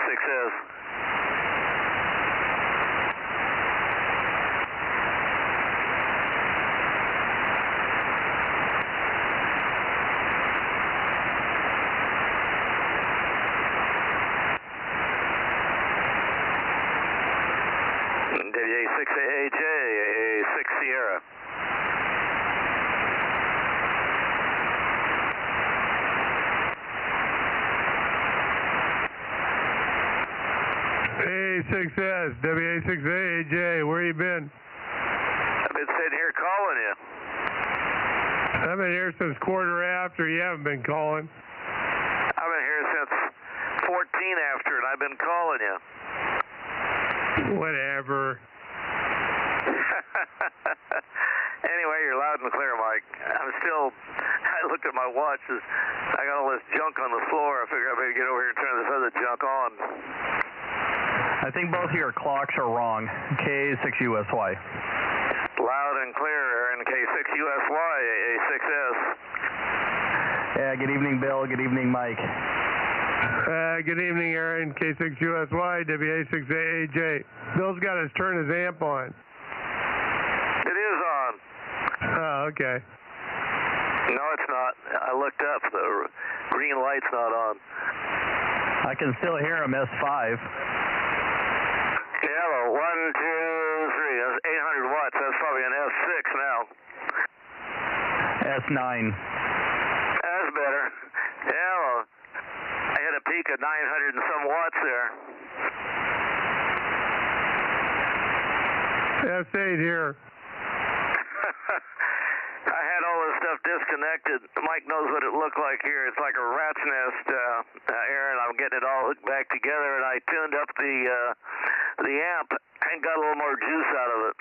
A6S. WA6AJ, A6 Sierra. A6S, WA6AJ, where you been? I've been sitting here calling you. I've been here since quarter after. You haven't been calling. I've been here since 14 after, and I've been calling you. Whatever. Anyway, you're loud and clear, Mike. I looked at my watch. I got all this junk on the floor. I figured I better get over here and turn this other junk on. I think both of your clocks are wrong. K6USY. Loud and clear, Aaron. K6USY, A6S. Yeah, good evening, Bill. Good evening, Mike. Good evening, Aaron. K6USY, WA6AJ. Bill's got his turn his amp on. It is on. Oh, okay. No, it's not. I looked up. The green light's not on. I can still hear him, S5. Yeah, well, 1, 2, 3. That's 800 watts. That's probably an S6 now. S9. That's better. Yeah, well, I hit a peak of 900 and some watts there. S8 here. I had all this stuff disconnected. Mike knows what it looked like here. It's like a rat's nest, Aaron. I'm getting it all hooked back together, and I tuned up the amp and got a little more juice out of it.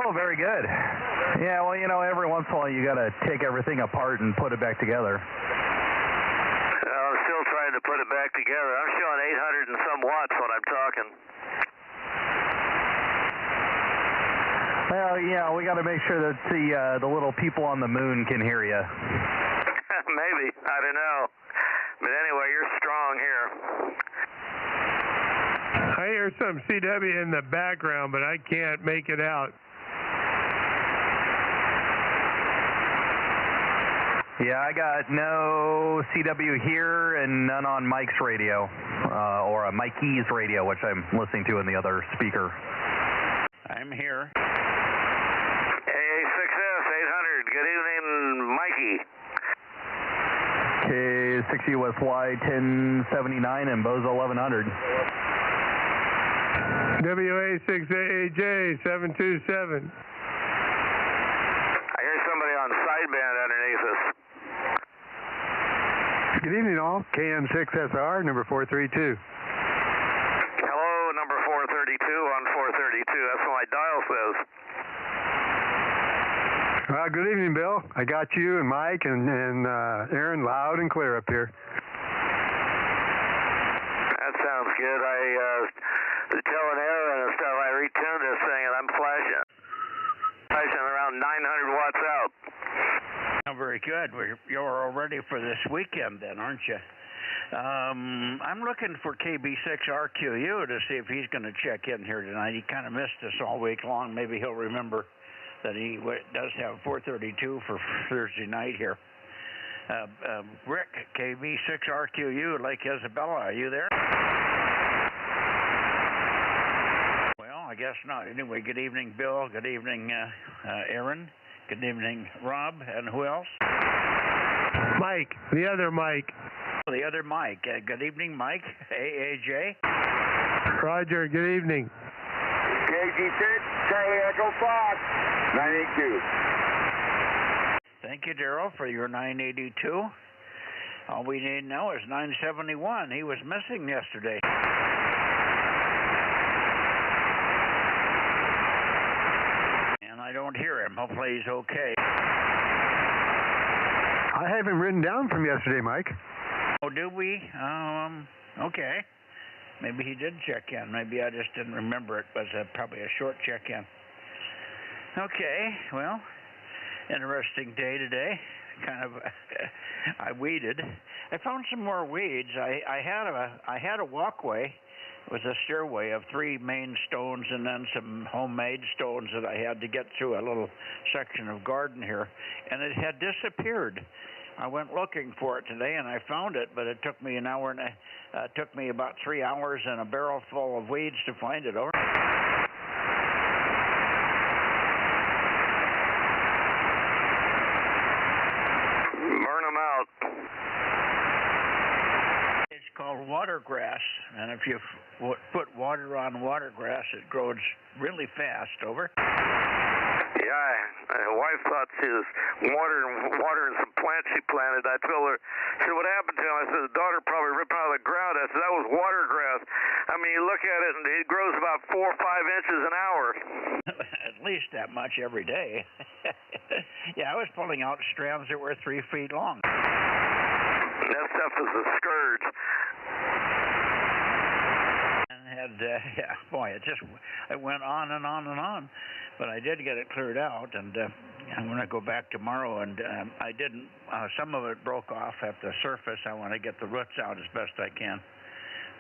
Oh, very good. Yeah, well, every once in a while you got to take everything apart and put it back together. I'm still trying to put it back together. I'm showing 800 and some watts when I'm talking. Well, yeah, we got to make sure that the little people on the moon can hear you. Maybe. I don't know. But anyway, you're strong here. I hear some CW in the background, but I can't make it out. Yeah, I got no CW here and none on Mike's radio, or Mikey's radio, which I'm listening to in the other speaker. I'm here. A6S 800. Good evening, Mikey. K6USY 1079 and Bozo 1100. WA6AJ 727. I hear somebody on sideband underneath us. Good evening, all. KM6SR, number 432. Hello, number 432 on 432. That's what my dial says. Good evening, Bill. I got you and Mike and Aaron loud and clear up here. That sounds good. I was telling Aaron and stuff, I retuned this thing and I'm flashing around 900 watts out. Oh, very good. You're all ready for this weekend then, aren't you? I'm looking for KB6RQU to see if he's going to check in here tonight. He kind of missed us all week long. Maybe he'll remember that he does have 432 for Thursday night here. Rick, KB6RQU, Lake Isabella, are you there? Well, I guess not. Anyway, good evening, Bill. Good evening, Aaron. Good evening, Rob. And who else? Mike, the other Mike. The other Mike. Good evening, Mike. AAJ. Roger, good evening. KG6, Charlie Echo Fox, 982. Thank you, Darrell, for your 982. All we need now is 971. He was missing yesterday. And I don't hear him. Hopefully he's okay. I have him written down from yesterday, Mike. Oh, do we? Okay. Maybe he did check in. Maybe I just didn't remember it. It was probably a short check-in. Okay, well, interesting day today. Kind of I weeded. I found some more weeds. I had a walkway. It was a stairway of 3 main stones and then some homemade stones that I had to get through a little section of garden here, and it had disappeared. I went looking for it today, and I found it, but it took me took me about 3 hours and a barrel full of weeds to find it. Over. Burn them out. It's called watergrass, and if you put water on watergrass, it grows really fast. Over. Yeah, my wife thought she was watering some plants she planted. I told her, she said, what happened to him? I said, the daughter probably ripped him out of the ground. I said, that was watergrass. I mean, you look at it, and it grows about 4 or 5 inches an hour. At least that much every day. Yeah, I was pulling out strands that were 3 feet long. That stuff is a scourge. And yeah, boy, it went on and on and on. But I did get it cleared out, and I'm going to go back tomorrow. And I didn't. Some of it broke off at the surface. I want to get the roots out as best I can.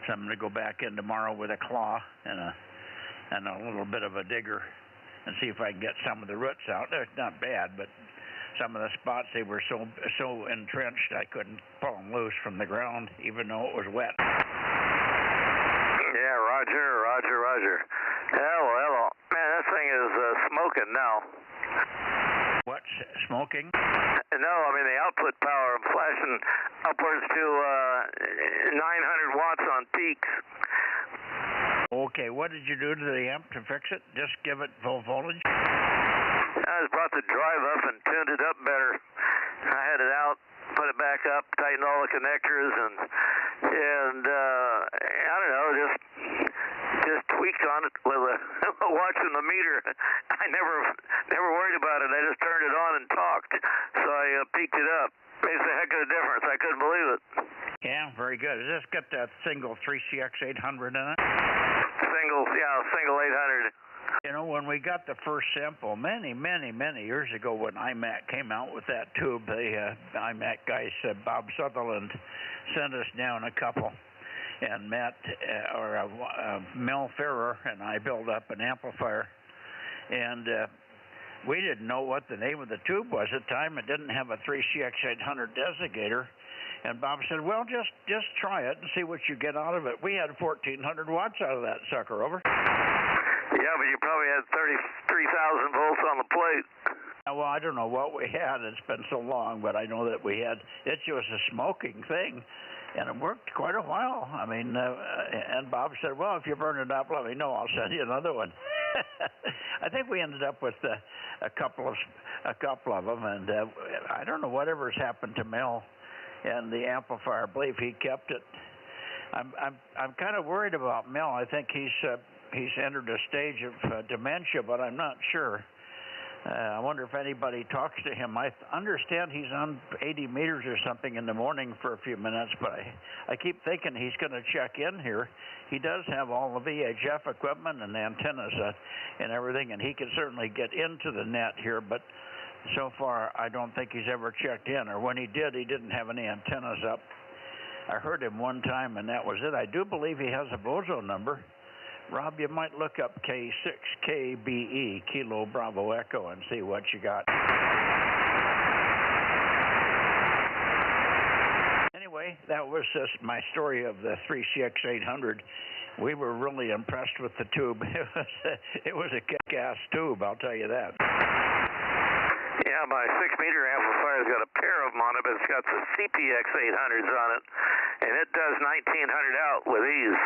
So I'm going to go back in tomorrow with a claw and a little bit of a digger, and see if I can get some of the roots out. They're not bad, but some of the spots, they were so entrenched I couldn't pull them loose from the ground, even though it was wet. Yeah, Roger. Hello. Man, this thing is smoking now. What's smoking? No, I mean the output power. I'm flashing upwards to 900 watts on peaks. Okay, what did you do to the amp to fix it? Just give it full voltage? I just brought the drive up and tuned it up better. I had it out, put it back up, tightened all the connectors, and I don't know, just tweaked on it with watching the meter. I never worried about it. I just turned it on and talked. So I peaked it up. Makes a heck of a difference. I couldn't believe it. Yeah, very good. Has this got that single 3CX800 in it? Single 800. You know, when we got the first sample many years ago when IMAC came out with that tube, the IMAC guys, Bob Sutherland, sent us down a couple, and Mel Ferrer and I built up an amplifier, and we didn't know what the name of the tube was at the time. It didn't have a 3CX800 designator, and Bob said, well, just try it and see what you get out of it. We had 1,400 watts out of that sucker. Over. Yeah, but you probably had 33,000 volts on the plate. Well, I don't know what we had. It's been so long, but I know that we had. It was a smoking thing, and it worked quite a while. I mean, and Bob said, well, if you burn it up, let me know. I'll send you another one. I think we ended up with a couple of them, and I don't know whatever's happened to Mel and the amplifier. I believe he kept it. I'm kind of worried about Mel. I think he's entered a stage of dementia, but I'm not sure. I wonder if anybody talks to him. I understand he's on 80 meters or something in the morning for a few minutes, but I keep thinking he's going to check in here. He does have all the VHF equipment and antennas and everything, and he can certainly get into the net here, but so far I don't think he's ever checked in, or when he did, he didn't have any antennas up. I heard him one time, and that was it. I do believe he has a Bozo number. Rob, you might look up K6KBE, Kilo Bravo Echo, and see what you got. Anyway, that was just my story of the 3CX800. We were really impressed with the tube. It was a kick-ass tube, I'll tell you that. Yeah, my 6-meter amplifier's got a pair of them on it, but it's got the CPX800s on it, and it does 1900 out with ease.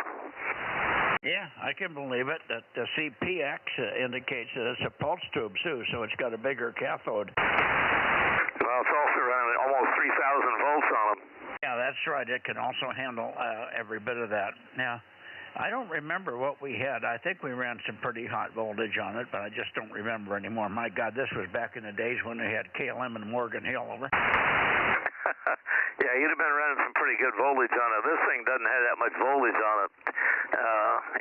Yeah, I can believe it. That the CPX indicates that it's a pulse tube, too, so it's got a bigger cathode. Well, it's also running almost 3,000 volts on them. Yeah, that's right. It can also handle every bit of that. Now, I don't remember what we had. I think we ran some pretty hot voltage on it, but I just don't remember anymore. My God, this was back in the days when we had KLM and Morgan Hill. Over. Yeah, you'd have been running some pretty good voltage on it. This thing doesn't have that much voltage on it.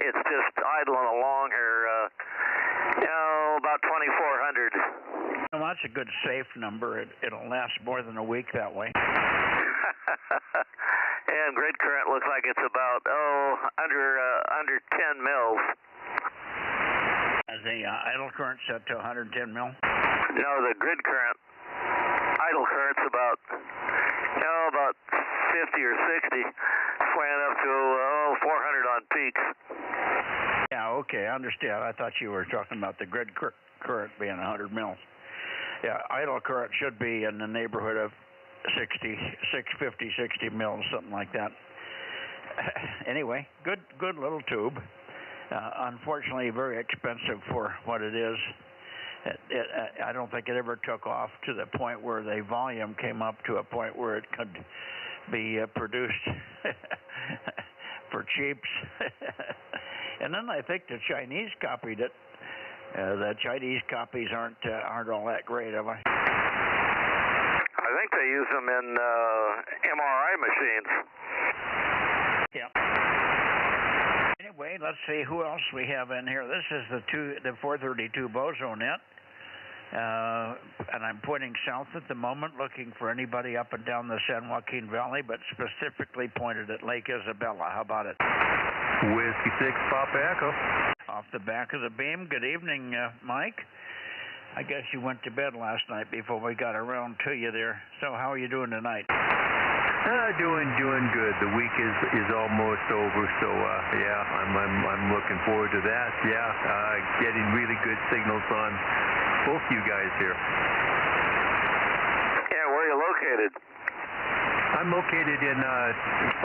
It's just idling along here, about 2,400. Well, that's a good safe number. It'll last more than a week that way. looks like it's about under 10 mils. Is the idle current set to 110 mil? No, the grid current. Idle current's about 50 or 60, swaying up to 400 on peaks. Yeah, okay, I understand. I thought you were talking about the grid current being 100 mils. Yeah, idle current should be in the neighborhood of 60 mils, something like that. Anyway, good little tube. Unfortunately, very expensive for what it is. I don't think it ever took off to the point where the volume came up to a point where it could be produced for cheaps. And then I think the Chinese copied it. The Chinese copies aren't all that great, have I? I think they use them in MRI machines. Yeah. Anyway, let's see who else we have in here. This is the 432 Bozo Net. And I'm pointing south at the moment, looking for anybody up and down the San Joaquin Valley, but specifically pointed at Lake Isabella. How about it? Whiskey 6, Papa Echo. Off the back of the beam. Good evening, Mike. I guess you went to bed last night before we got around to you there. So how are you doing tonight? Doing good. The week is almost over, so yeah, I'm looking forward to that. Yeah, getting really good signals on both you guys here. Yeah, where are you located? I'm located in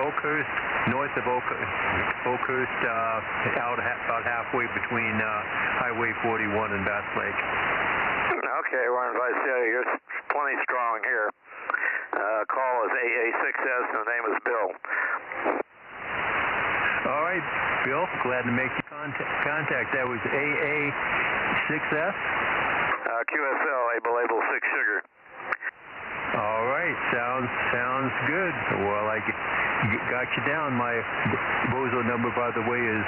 Oakhurst, north of Oakhurst, about halfway between Highway 41 and Bass Lake. Okay, Warren Vice, you're plenty strong here. Call is AA6S, and the name is Bill. All right, Bill, glad to make your contact. That was AA6S? QSL, label 6 sugar. All right, sounds good. Well, I got you down. My Bozo number, by the way, is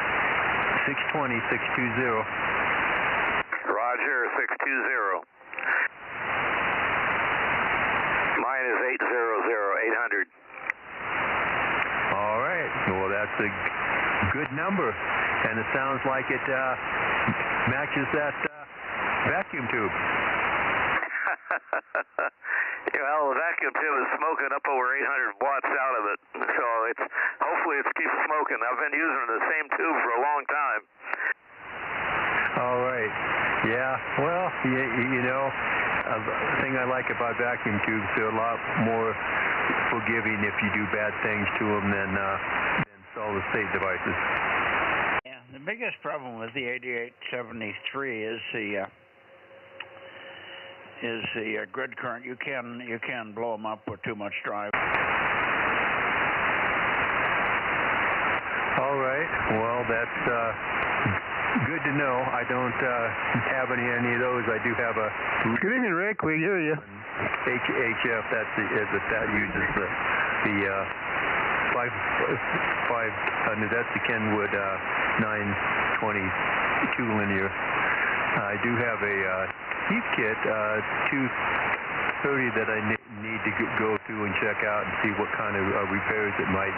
620-620. Roger, 620. Mine is 800. All right. Well, that's a good number, and it sounds like it matches that vacuum tube. Well, the vacuum tube is smoking up over 800 watts out of it, so hopefully it keeps smoking. I've been using the same tube for a long time. All right. Yeah. Well, you know, the thing I like about vacuum tubes, they're a lot more forgiving if you do bad things to them than solid-state devices. Yeah, the biggest problem with the 8873 is the grid current. You can blow them up with too much drive. All right. Well, that's good to know. I don't have any of those. I do have a. Good evening, Rick. We hear you. HF. That uses the 500. That's the Kenwood 922 linear. I do have a heat kit 230 that I need to go through and check out and see what kind of repairs it might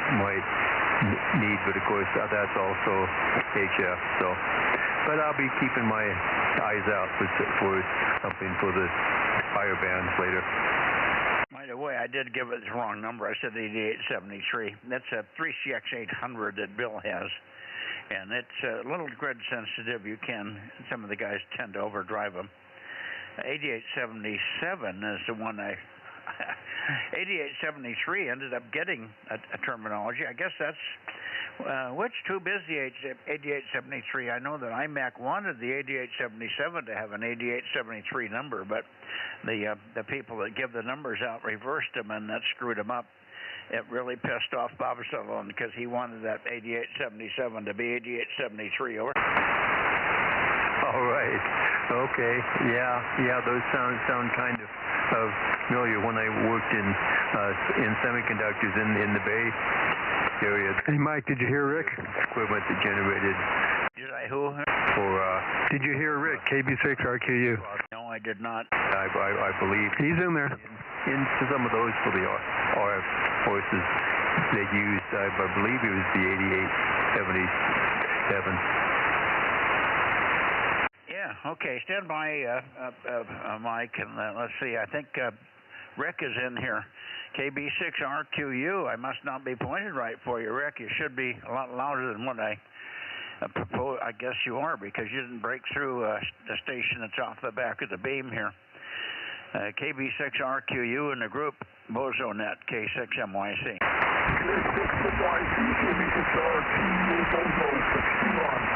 need, but of course that's also HF. So, but I'll be keeping my eyes out for something for the higher bands later. By the way, I did give it the wrong number. I said 8873. That's a 3CX800 that Bill has, and it's a little grid sensitive. Some of the guys tend to overdrive them. 8877 is the one 8873 ended up getting a terminology. I guess that's which tube is the 8873? I know that IMAC wanted the 8877 to have an 8873 number, but the people that give the numbers out reversed them, and that screwed them up. It really pissed off Bob Sutherland because he wanted that 8877 to be 8873. Over. All right. Okay. Yeah. Those sound kind of familiar. When I worked in semiconductors in the Bay Area. Hey, Mike, did you hear Rick? Equipment that generated. Did I who? Did you hear Rick? KB6RQU. No, I did not. I believe he's in there. In some of those for the RF forces. they used, I believe it was the 8877. Yeah, okay. Stand by, Mike, and let's see. I think Rick is in here. KB6RQU. I must not be pointed right for you, Rick. You should be a lot louder than what I propose. I guess you are, because you didn't break through the station that's off the back of the beam here. KB6RQU in the group Bozo Net, K6MYC. K6MYC, KB6RQU, Bozo 61.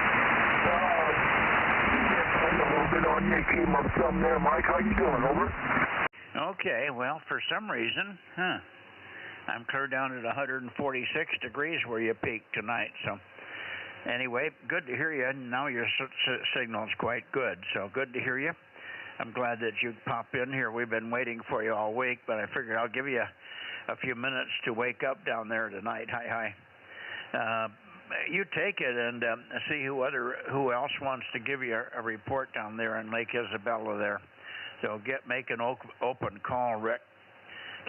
A little bit on you, came up some there. Mike, how you doing? Over. Okay, well, for some reason, I'm clear down at 146 degrees where you peaked tonight. So, anyway, good to hear you. Now your signal's quite good, so good to hear you. I'm glad that you popped in here. We've been waiting for you all week, but I figured I'll give you a few minutes to wake up down there tonight. Hi. You take it and see who else wants to give you a report down there in Lake Isabella there. So make an open call, Rick.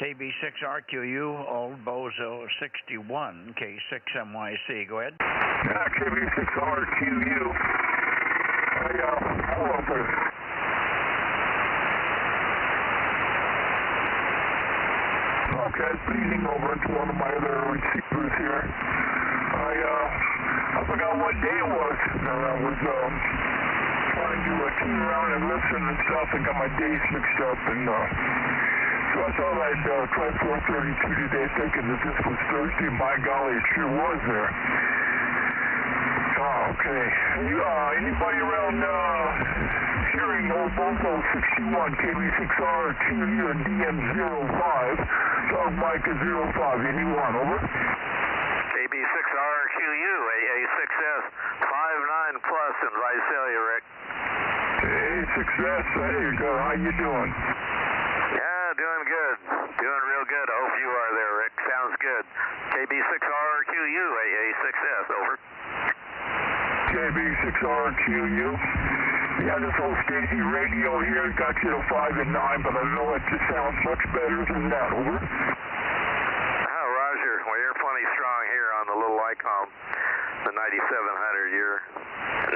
KB6RQU, Old Bozo 61, K6MYC. Go ahead. Yeah, KB6RQU. Hello there. Okay, bleeding over into one of my other receivers here. I forgot what day it was. I was trying to tune around and listen and stuff and got my days mixed up. And so I thought I'd try 4:32 today, thinking that this was Thursday. By golly, it sure was there. Oh, okay. Anybody around hearing Old Bozo 61, KB6RQU and DM05, Dog Mike is 05, anyone, over? KB6RQU, AA6S, 59 plus in Visalia, Rick. AA6S, there you go. How you doing? Yeah, doing good. Doing real good. I hope you are there, Rick. Sounds good. KB6RQU, AA6S, over. KB6RQU. Yeah, this old Stacey radio here got you to 5 and 9, but I know it just sounds much better than that, over. Oh, Roger. Well, you're plenty strong here on the little ICOM, the 9700. You're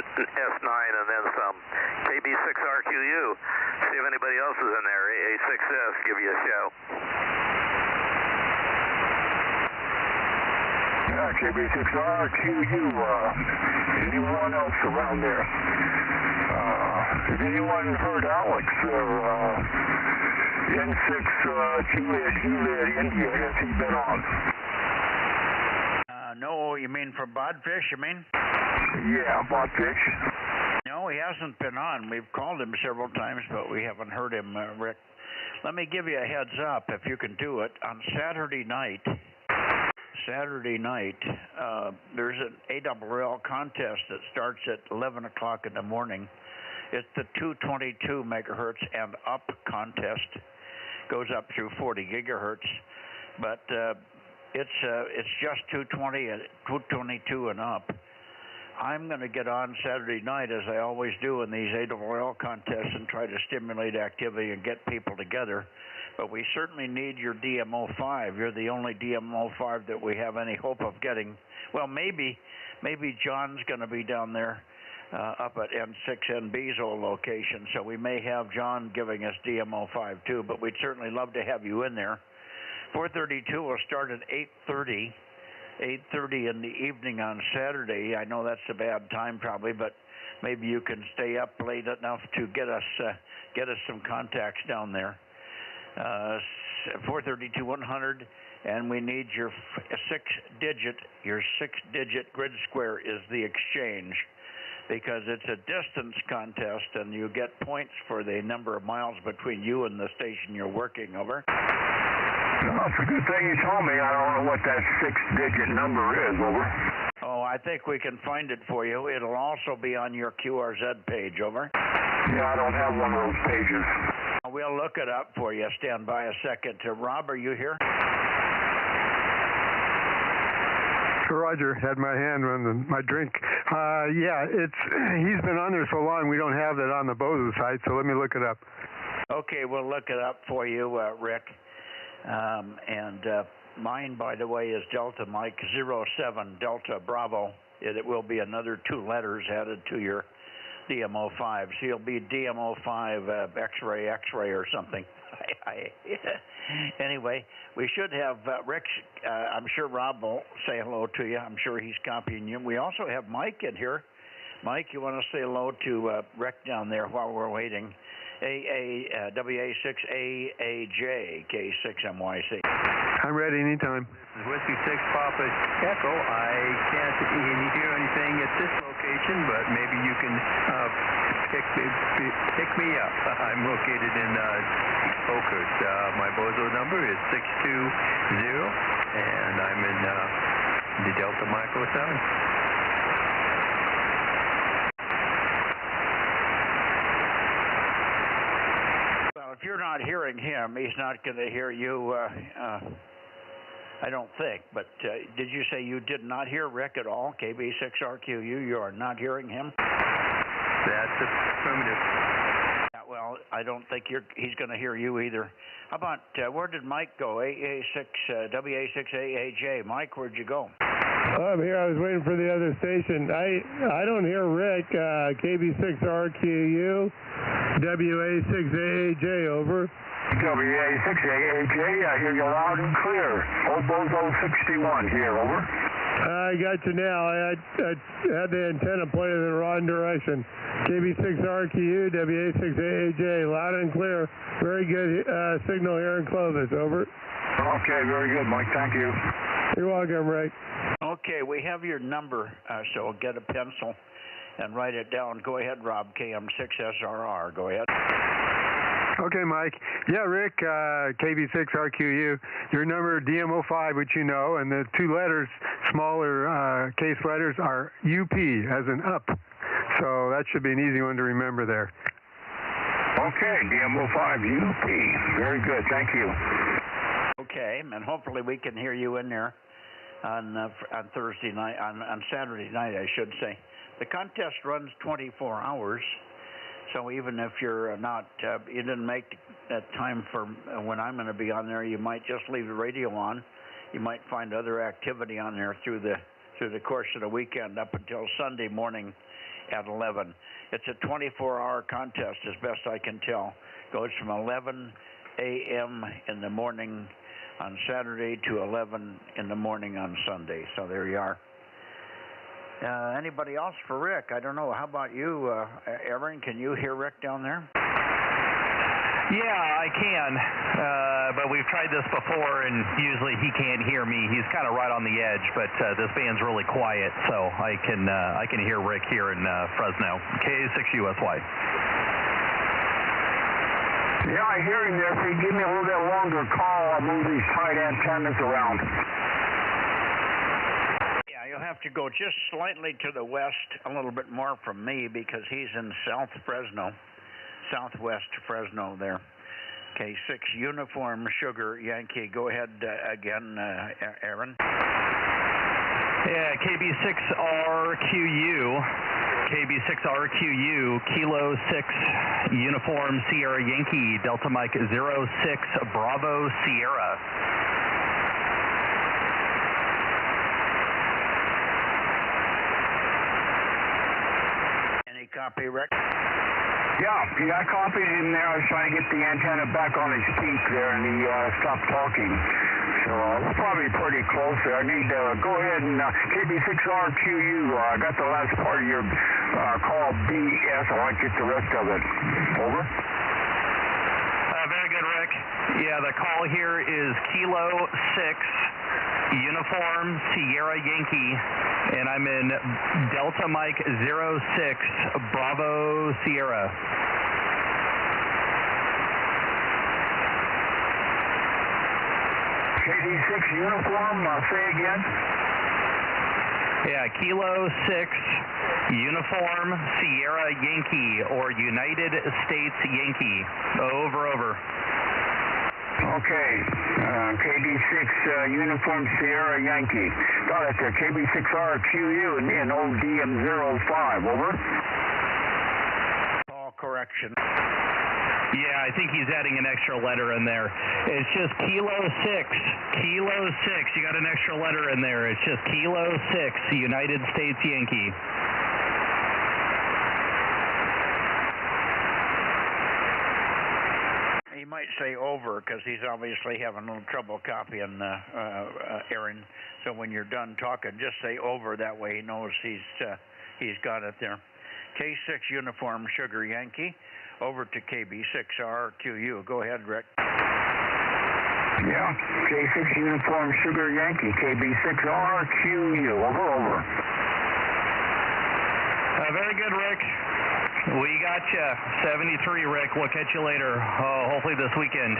S9 and then some. KB6RQU. See if anybody else is in there. AA6S, give you a show. Yeah, KB6RQU. Anyone else around there? Has anyone heard Alex N6 Juliet India? Has he been on? No, you mean for Bodfish, you mean? Yeah, Bodfish. No, he hasn't been on. We've called him several times, but we haven't heard him, Rick. Let me give you a heads up, if you can do it. On Saturday night, there's an ARRL contest that starts at 11 o'clock in the morning. It's the 222 megahertz and up contest. Goes up through 40 gigahertz, but it's just 220 and 222 and up. I'm going to get on Saturday night, as I always do in these ARRL contests, and try to stimulate activity and get people together. But we certainly need your DMO5. You're the only DMO5 that we have any hope of getting. Well, maybe John's going to be down there up at N6 Bozo location, so we may have John giving us DMO5 too, but we'd certainly love to have you in there. 432 will start at 8:30 in the evening on Saturday. I know that's a bad time probably, but maybe you can stay up late enough to get us some contacts down there. 432-100, and we need your six-digit grid square is the exchange, because it's a distance contest and you get points for the number of miles between you and the station you're working, over. That's a good thing you told me. I don't know what that six-digit number is, over. Oh, I think we can find it for you. It'll also be on your QRZ page, over. Yeah, I don't have one of those pages. We'll look it up for you. Stand by a second. Rob, are you here? Roger, had my hand on my drink. Yeah, he's been on there so long we don't have that on the Bozo site, so let me look it up. Okay, we'll look it up for you, Rick. And Mine, by the way, is Delta Mike 07 Delta Bravo. It will be another 2 letters added to your DMO5. So you'll be DMO5 X-ray or something. Anyway, we should have Rick. I'm sure Rob will say hello to you. I'm sure he's copying you. We also have Mike in here. Mike, you want to say hello to Rick down there while we're waiting? WA6AAJ, K6MYC. I'm ready anytime. This is Whiskey 6 Papa Echo. I can't hear anything at this location, but maybe you can pick me up. I'm located in Oakhurst. My Bozo number is 620, and I'm in the Delta Micro 7. If you're not hearing him, he's not going to hear you, I don't think. But did you say you did not hear Rick at all, KB6RQU? You are not hearing him? That's affirmative. Yeah, well, I don't think he's going to hear you either. How about, where did Mike go? WA6AAJ. Mike, where'd you go? I'm here. I was waiting for the other station. I don't hear Rick. KB6RQU, WA6AAJ, over. WA6AAJ, I hear you loud and clear. Bozo 61 here, over. I got you now. I had the antenna pointed in the wrong direction. KB6RQU, WA6AAJ, loud and clear. Very good signal here in Clovis, over. Okay, very good, Mike. Thank you. You're welcome, Rick. Okay, we have your number, so get a pencil and write it down. Go ahead, Rob, KM6SRR. Go ahead. Okay, Mike. Yeah, Rick, KB6RQU. Your number, DMO5, which you know, and the 2 letters, smaller case letters, are UP, as in up. So that should be an easy one to remember there. Okay, DMO5, UP. Very good. Thank you. Okay, and hopefully we can hear you in there on Thursday night, on Saturday night, I should say. The contest runs 24 hours, so even if you're not, you didn't make that time for when I'm going to be on there, you might just leave the radio on. You might find other activity on there through the course of the weekend up until Sunday morning at 11. It's a 24-hour contest, as best I can tell. Goes from 11 a.m. in the morning on Saturday to 11 in the morning on Sunday. So there you are. Anybody else for Rick? I don't know. How about you, Aaron? Can you hear Rick down there? Yeah, I can. But we've tried this before, and usually he can't hear me. He's kind of right on the edge, but this band's really quiet, so I can hear Rick here in Fresno. K6USY. Yeah, I hear him there. If you give me a little bit longer call, I'll move these tight antennas around. Yeah, you'll have to go just slightly to the west, a little bit more from me, because he's in southwest Fresno there. Okay, 6 Uniform Sugar Yankee. Go ahead again, Aaron. Yeah, KB6RQU. KB6RQU, Kilo 6, Uniform Sierra Yankee, Delta Mike 06, Bravo Sierra. Any copy, Rick? Yeah, I copied him there. I was trying to get the antenna back on his feet there, and he stopped talking. So we're probably pretty close there. I need to go ahead and KB6RQU. I got the last part of your call BS. I want to get the rest of it. Over. Very good, Rick. Yeah, the call here is Kilo 6, Uniform Sierra Yankee, and I'm in Delta Mike 06, Bravo Sierra. KD6 Uniform, say again. Yeah, Kilo 6, Uniform Sierra Yankee, or United States Yankee. Over. Okay, KD6 Uniform Sierra Yankee. Got it there, KB6RQU and ODM05, over. Call correction. Yeah, I think he's adding an extra letter in there. It's just Kilo 6. Kilo 6. You got an extra letter in there. It's just Kilo 6, United States Yankee. He might say over because he's obviously having a little trouble copying Aaron. So when you're done talking, just say over. That way he knows he's got it there. K6 Uniform Sugar Yankee. Over to KB6RQU. Go ahead, Rick. Yeah, K6 Uniform Sugar Yankee, KB6RQU. Over. Very good, Rick. We got you. 73, Rick. We'll catch you later. Hopefully this weekend.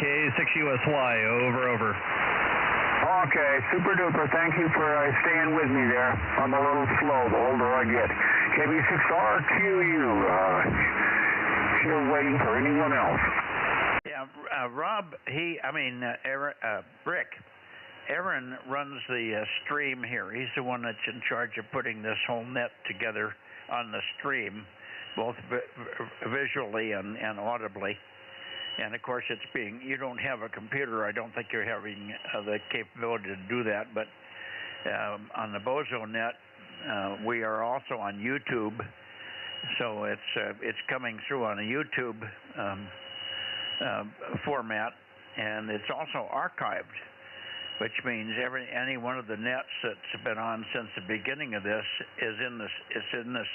K6USY. Over. Okay, super duper. Thank you for staying with me there. I'm a little slow the older I get. KB6RQU. Still waiting for anyone else. Yeah, Rob, Rick, Aaron runs the stream here. He's the one that's in charge of putting this whole net together on the stream, both visually and audibly. And of course, you don't have a computer. I don't think you're having the capability to do that. But on the Bozo Net, we are also on YouTube. So it's coming through on a YouTube format, and it's also archived, which means any one of the nets that's been on since the beginning of this is in the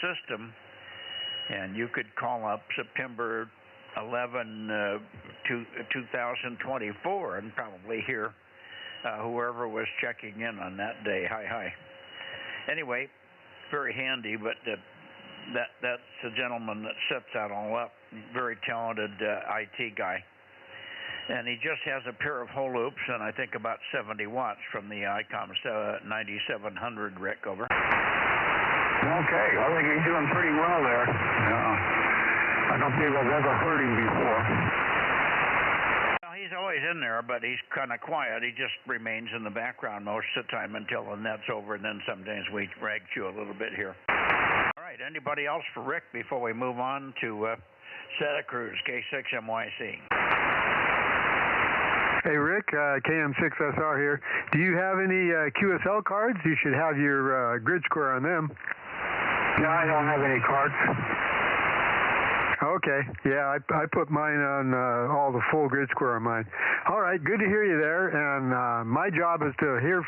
system, and you could call up September 11, 2024, and probably hear whoever was checking in on that day. Hi. Anyway, very handy, but. That's the gentleman that sets that all up. Very talented IT guy. And he just has a pair of hole loops and I think about 70 watts from the ICOM 9700, Rick, over. Okay, I think he's doing pretty well there. I don't think I've ever heard him before. Well, he's always in there, but he's kind of quiet. He just remains in the background most of the time until the net's over, and then sometimes we drag you a little bit here. All right, anybody else for Rick before we move on to Santa Cruz, K6MYC? Hey, Rick, KM6SR here. Do you have any QSL cards? You should have your grid square on them. No, I don't have any cards. Okay, yeah, I put mine on all the full grid square on mine. All right, good to hear you there, and my job is to hear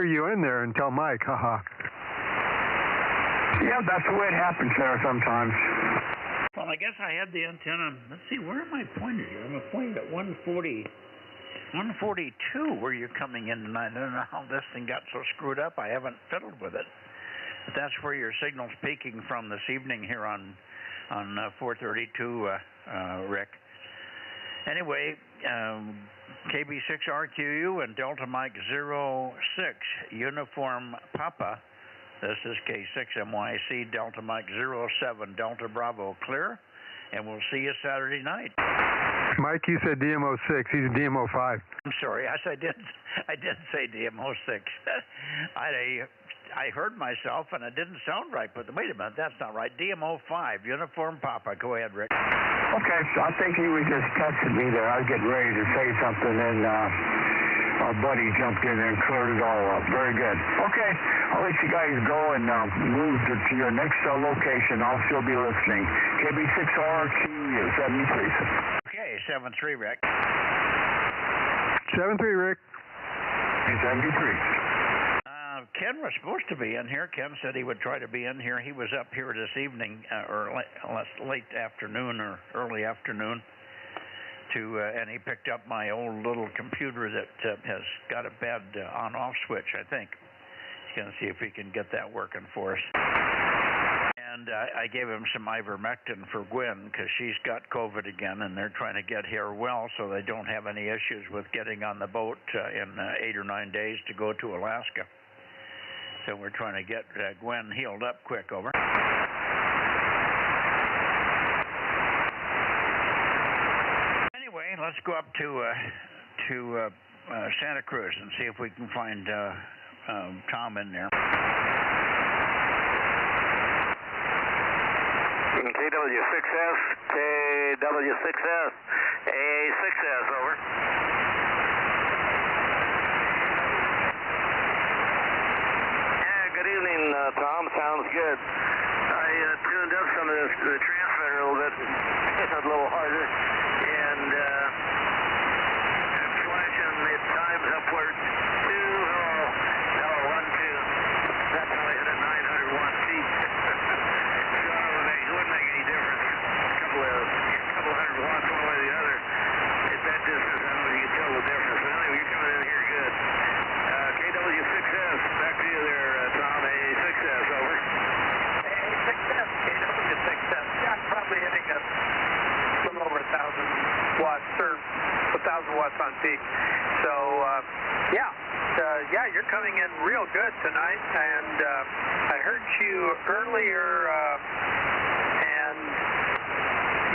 you in there and tell Mike, haha. Yeah, that's the way it happens there sometimes. Well, I guess I had the antenna. Let's see, where am I pointed here? I'm pointed at 142 where you're coming in tonight. I don't know how this thing got so screwed up. I haven't fiddled with it. But that's where your signal's peaking from this evening here on 432, Rick. Anyway, KB6RQU and Delta Mike 06, Uniform Papa. This is K6MYC, Delta Mike 07, Delta Bravo clear, and we'll see you Saturday night. Mike, you said DMO6. He's a DMO5. I'm sorry. Yes, I did say DMO6. I heard myself, and it didn't sound right, but wait a minute, that's not right. DMO5, Uniform Papa. Go ahead, Rick. Okay, so I think you were just texting me there. I was getting ready to say something, and our buddy jumped in and cleared it all up. Very good. Okay, I'll let you guys go and move to your next location. I'll still be listening. KB6RQU 73. Okay, 73, Rick. 73, Rick. 73. Ken was supposed to be in here. Ken said he would try to be in here. He was up here this evening, or late afternoon or early afternoon, and he picked up my old little computer that has got a bad on-off switch, I think. He's going to see if he can get that working for us. And I gave him some ivermectin for Gwen because she's got COVID again, and they're trying to get her well so they don't have any issues with getting on the boat in 8 or 9 days to go to Alaska. So we're trying to get Gwen healed up quick, over. Anyway, let's go up to Santa Cruz and see if we can find Tom in there. KW6S, KW6S, AA6S, over. Yeah, good evening, Tom. Sounds good. I tuned up some of the transmitter a little bit, a little harder, and flashing the times upward to, no, 1, 2. That's how I hit at 901 feet. So it wouldn't make any difference. A couple hundred watts one way or the other. At that distance, I don't know if you can tell the difference. But anyway, you're coming in here good. KW6S, back to you there, Tom. AA6S, over. AA6S, KW6S. Yeah, I'm probably hitting a little over 1,000 watts, or 1,000 watts on peak. So, yeah, you're coming in real good tonight, and I heard you earlier, and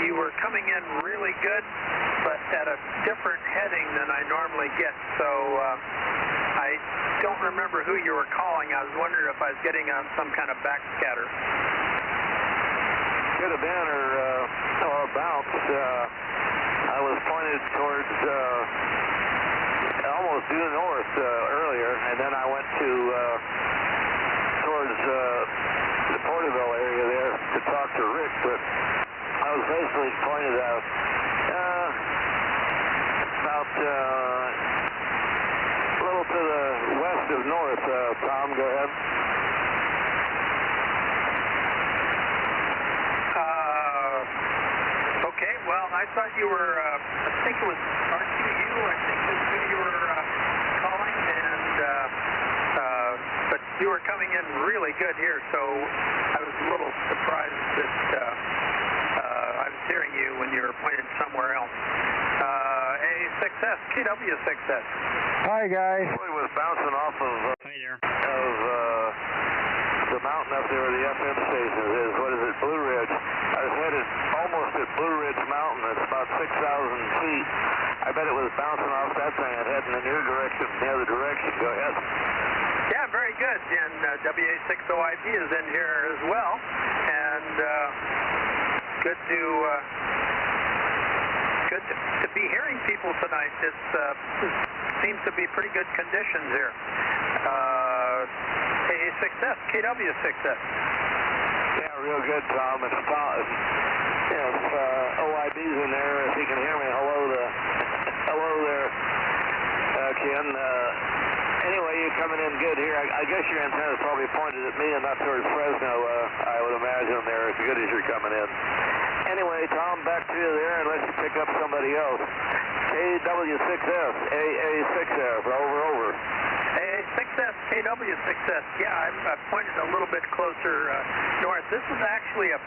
you were coming in really good, but at a different heading than I normally get. So I don't remember who you were calling. I was wondering if I was getting on some kind of backscatter. Could have been, or bounce. I was pointed towards almost due north earlier, and then I went to towards the Porterville area there to talk to Rick, but I was basically pointed out about a little to the west of north. Tom, go ahead. Okay, well, I thought you were, I think it was RQU, I think is who you were calling, and, but you were coming in really good here, so I was a little surprised that I was hearing you when you were pointed somewhere else. A6S, KW6S. Hi, guys. It was bouncing off of, Hi there. the mountain up there where the FM station is. What is it, Blue Ridge? I was headed almost at Blue Ridge Mountain. It's about 6,000 feet. I bet it was bouncing off that thing and heading in your direction, the other direction. Go ahead. Yeah, very good. And WA6OIB is in here as well. And good to be hearing people tonight. It seems to be pretty good conditions here. AA6S, KW6S. Yeah, real good, Tom. If OIB's in there, if he can hear me, hello there, Ken. Anyway, you're coming in good here. I guess your antenna's probably pointed at me and not towards Fresno, I would imagine there, as good as you're coming in. Anyway, Tom, back to you there, and let's pick up somebody else. KW6S, AA6S, over. AA6S, KW6S. Yeah, I pointed a little bit closer north. This is actually a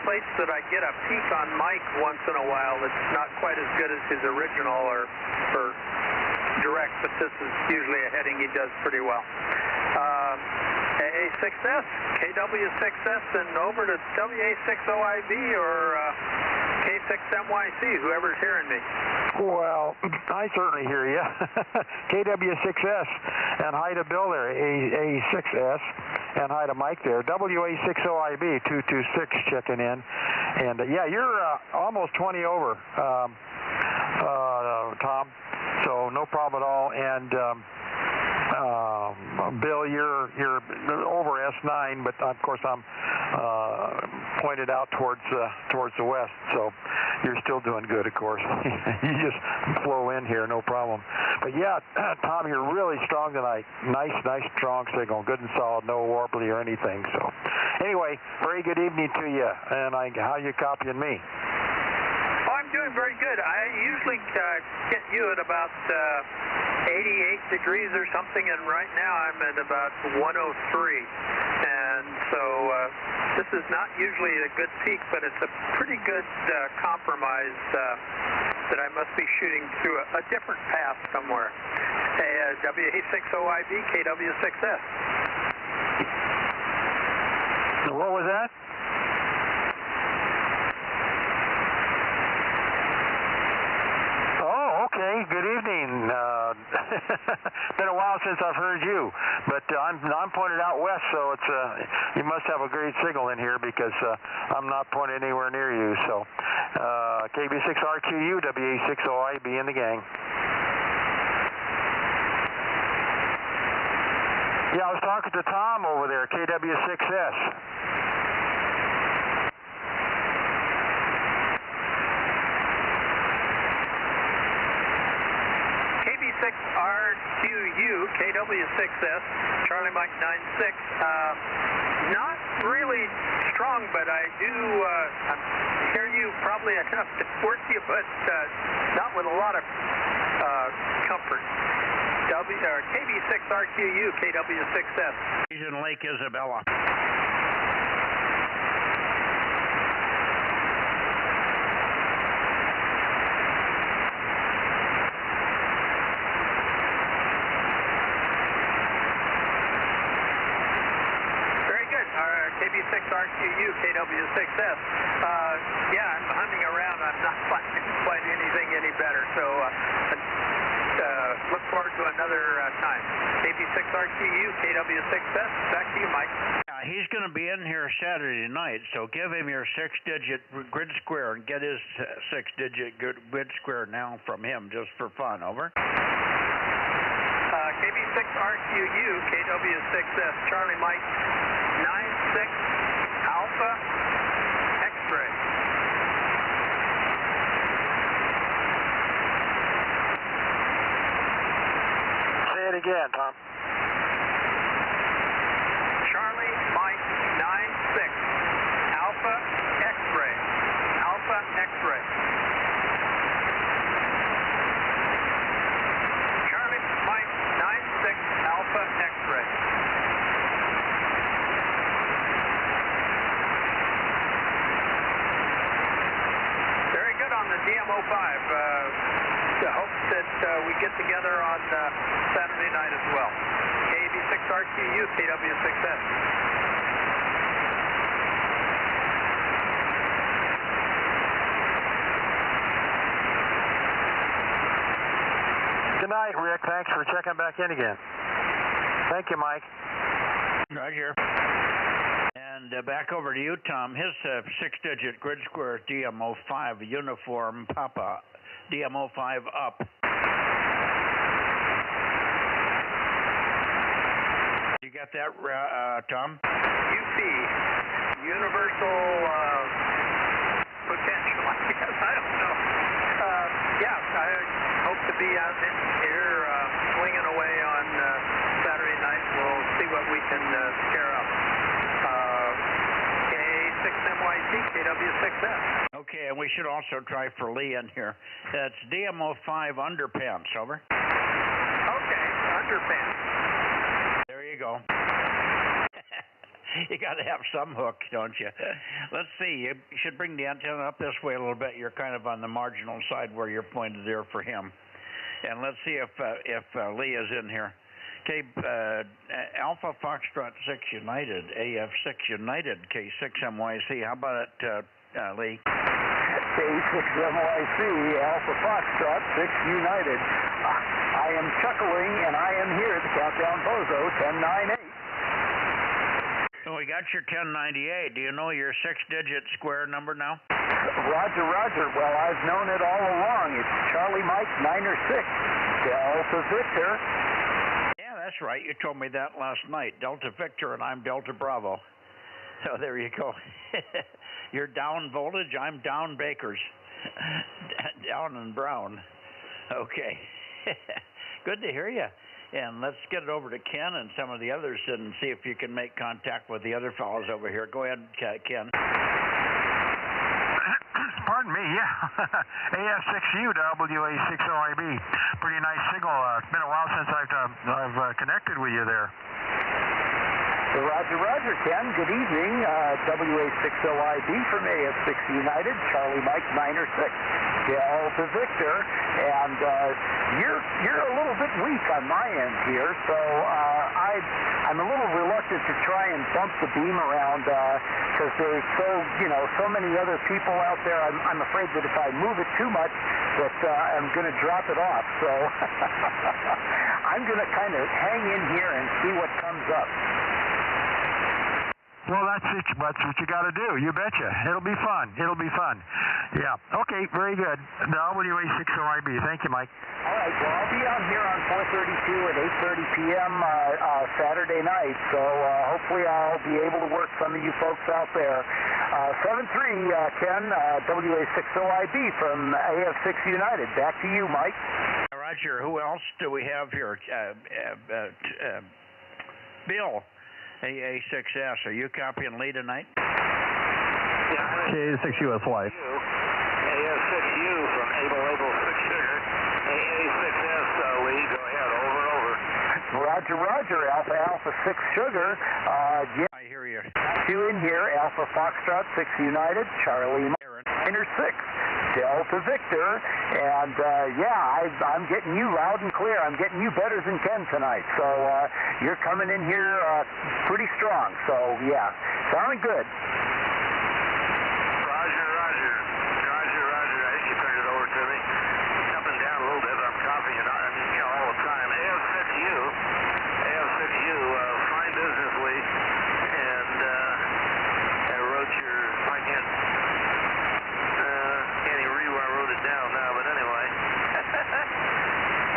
place that I get a peek on Mike once in a while. It's not quite as good as his original or direct, but this is usually a heading he does pretty well. AA6S, KW6S, and over to WA6OIB or K6MYC, whoever's hearing me. Well, I certainly hear you. KW6S, and hi to Bill there, A6S, and hi to Mike there. WA6OIB 226 checking in, and yeah, you're almost 20 over, Tom. So no problem at all, and Bill, you're over S9, but of course I'm pointed out towards the west, so you're still doing good, of course. You just flow in here, no problem. But yeah, Tom, you're really strong tonight. Nice, strong signal, good and solid, no warbly or anything. So anyway, very good evening to you, and how you copying me? Doing very good. I usually get you at about 88 degrees or something, and right now I'm at about 103. And so this is not usually a good peak, but it's a pretty good compromise that I must be shooting through a different path somewhere. WA6OIB, KW6S. What was that? Okay, good evening. Been a while since I've heard you, but I'm pointed out west, so it's you must have a great signal in here because I'm not pointed anywhere near you. So KB6RQU, WA60IB in the gang. Yeah, I was talking to Tom over there, KW6S. KB6RQU, KW6S, Charlie Mike 96. Not really strong, but I do hear you probably enough to work you, but not with a lot of comfort. KB6RQU, KW6S. He's in Lake Isabella. Very good. KB6RQU, KW6S. Yeah, I'm hunting around. I'm not finding quite anything any better, so look forward to another time. KB6RQU, KW6S. Back to you, Mike. He's going to be in here Saturday night, so give him your 6-digit grid square and get his 6-digit grid square now from him, just for fun. Over. KB6RQU, KW6S, Charlie Mike 96 Alpha X-ray. Say it again, Tom. Charlie Mike 96 Alpha X-ray. Alpha X-ray. Charlie Mike 96 Alpha X-ray. Very good on the DMO5. Hope that we get together on Saturday night as well. KB6RQU, KW6S. Good night, Rick. Thanks for checking back in again. Thank you, Mike. Right here. And back over to you, Tom. His 6-digit grid square DMO5 uniform Papa. DMO5 up. You got that, Tom? UP, Universal Potential, I guess. I don't know. Yeah, I hope to be out in here swinging away on Saturday night. We'll see what we can scare up. K6MYC, KW6S. Okay, and we should also try for Lee in here. That's DMO5 underpants, over. Okay, underpants. There you go. You got to have some hook, don't you? Let's see. You should bring the antenna up this way a little bit. You're kind of on the marginal side where you're pointed there for him. And let's see if Lee is in here. Okay, Alpha Foxtrot 6 United, AF6 United, K6MYC. How about it, Lee? K6MYC, Alpha Foxtrot 6 United. I am chuckling, and I am here at the Countdown Bozo 1098. So we got your 1098. Do you know your 6-digit square number now? Roger, Roger. Well, I've known it all along. It's Charlie Mike 906, Delta Victor. Yeah, that's right. You told me that last night. Delta Victor, and I'm Delta Bravo. So there you go. You're down voltage, I'm down Bakers. Down and brown. Okay. Good to hear you. And let's get it over to Ken and some of the others and see if you can make contact with the other fellows over here. Go ahead, Ken. Pardon me, yeah. AF6U to WA60IB. Pretty nice signal. It's been a while since I've connected with you there. Roger, Roger, Ken. Good evening. WA60IB from AF6 United, Charlie Mike 906. Delta Victor, and you're a little bit weak on my end here, so I'm a little reluctant to try and bump the beam around because there's so many other people out there. I'm afraid that if I move it too much, that I'm going to drop it off. So I'm going to kind of hang in here and see what comes up. Well, that's what you got to do. You betcha. It'll be fun. It'll be fun. Yeah. Okay, very good. The WA60IB. Thank you, Mike. All right. Well, I'll be on here on 4:32 at 8:30 p.m. Saturday night, so hopefully I'll be able to work some of you folks out there. 7-3, Ken, WA60IB from AF6 United. Back to you, Mike. Roger. Who else do we have here? Bill. AA6S, are you copying lead tonight? Yeah, K6USY. AF6U from Able 6 Sugar. AA6S lead, go ahead, over. Roger, Alpha 6 Sugar. Yeah. I hear you. Two in here, Alpha Foxtrot 6 United, Charlie Minor 6. Delta Victor, and I'm getting you loud and clear. I'm getting you better than Ken tonight, so you're coming in here pretty strong, so yeah, sounding good. Roger. I think you turned it over to me. Coming down a little bit, but I'm copying it all the time. AF6U, fine business lead, and I wrote your, I can't even read where I wrote it down now, but anyway.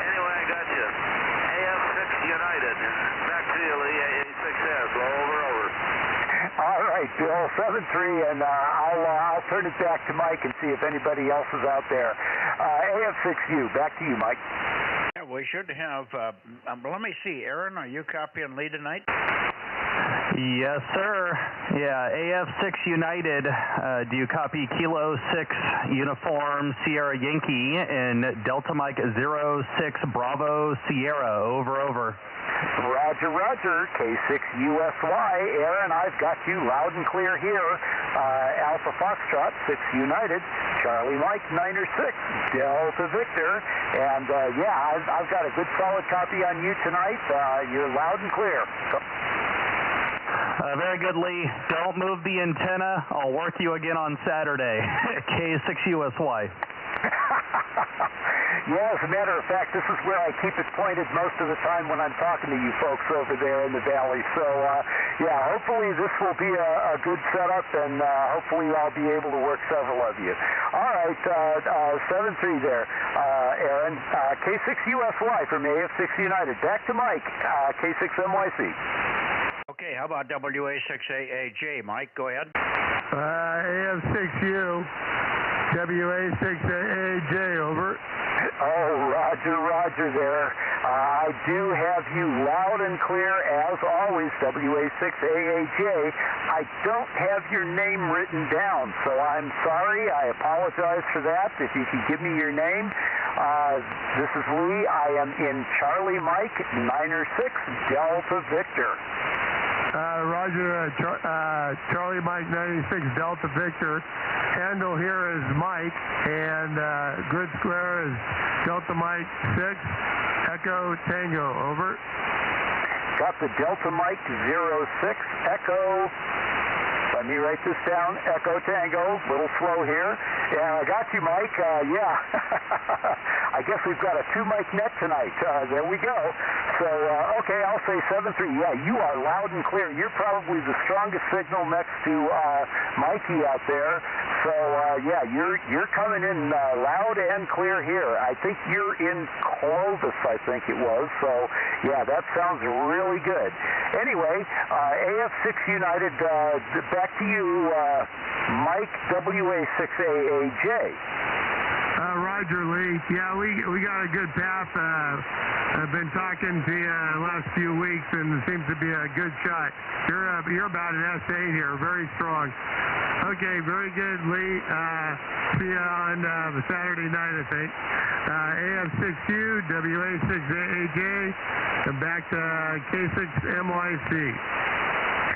Anyway, I got you. AF6 United. Back to you, Lee. AA6S. Over. All right, Bill, 7-3, and I'll turn it back to Mike and see if anybody else is out there. AF6U, back to you, Mike. Yeah, we should have, let me see, Aaron, are you copying lead tonight? Yes, sir. Yeah, AF6 United. Do you copy Kilo 6 Uniform Sierra Yankee and Delta Mike 06 Bravo Sierra? Over. Roger, K6USY. Aaron, I've got you loud and clear here. Alpha Foxtrot 6 United, Charlie Mike 906, Delta Victor, and I've got a good solid copy on you tonight. You're loud and clear. So very good, Lee. Don't move the antenna. I'll work you again on Saturday. K6USY. Yeah, as a matter of fact, this is where I keep it pointed most of the time when I'm talking to you folks over there in the valley. So, hopefully this will be a good setup, and hopefully I'll be able to work several of you. All right, 7-3 there, Aaron. K6USY from AF6 United. Back to Mike, K6MYC. Okay, how about WA6AAJ? Mike, go ahead. AF6U, WA6AAJ, over. Oh, Roger there. I do have you loud and clear, as always, WA6AAJ. I don't have your name written down, so I'm sorry. I apologize for that. If you could give me your name. This is Lee. I am in Charlie Mike 906 Delta Victor. Roger, Charlie Mike 96 Delta Victor. Handle here is Mike, and grid square is Delta Mike 6 Echo Tango. Over. Got the Delta Mike 06 Echo. Let me write this down. Echo Tango. A little slow here. And I got you, Mike. I guess we've got a 2-mic net tonight. There we go. So, okay, I'll say 7-3. Yeah, you are loud and clear. You're probably the strongest signal next to Mikey out there. So, you're coming in loud and clear here. I think you're in Clovis, I think it was. So, yeah, that sounds really good. Anyway, AF6 United, back to you, Mike, WA6AAJ. Roger, Lee. Yeah, we got a good path. I've been talking to you the last few weeks, and it seems to be a good shot. You're about an S8 here, very strong. Okay, very good, Lee. See you on the Saturday night, I think. AF6U, WA6AAJ, and back to K6MYC.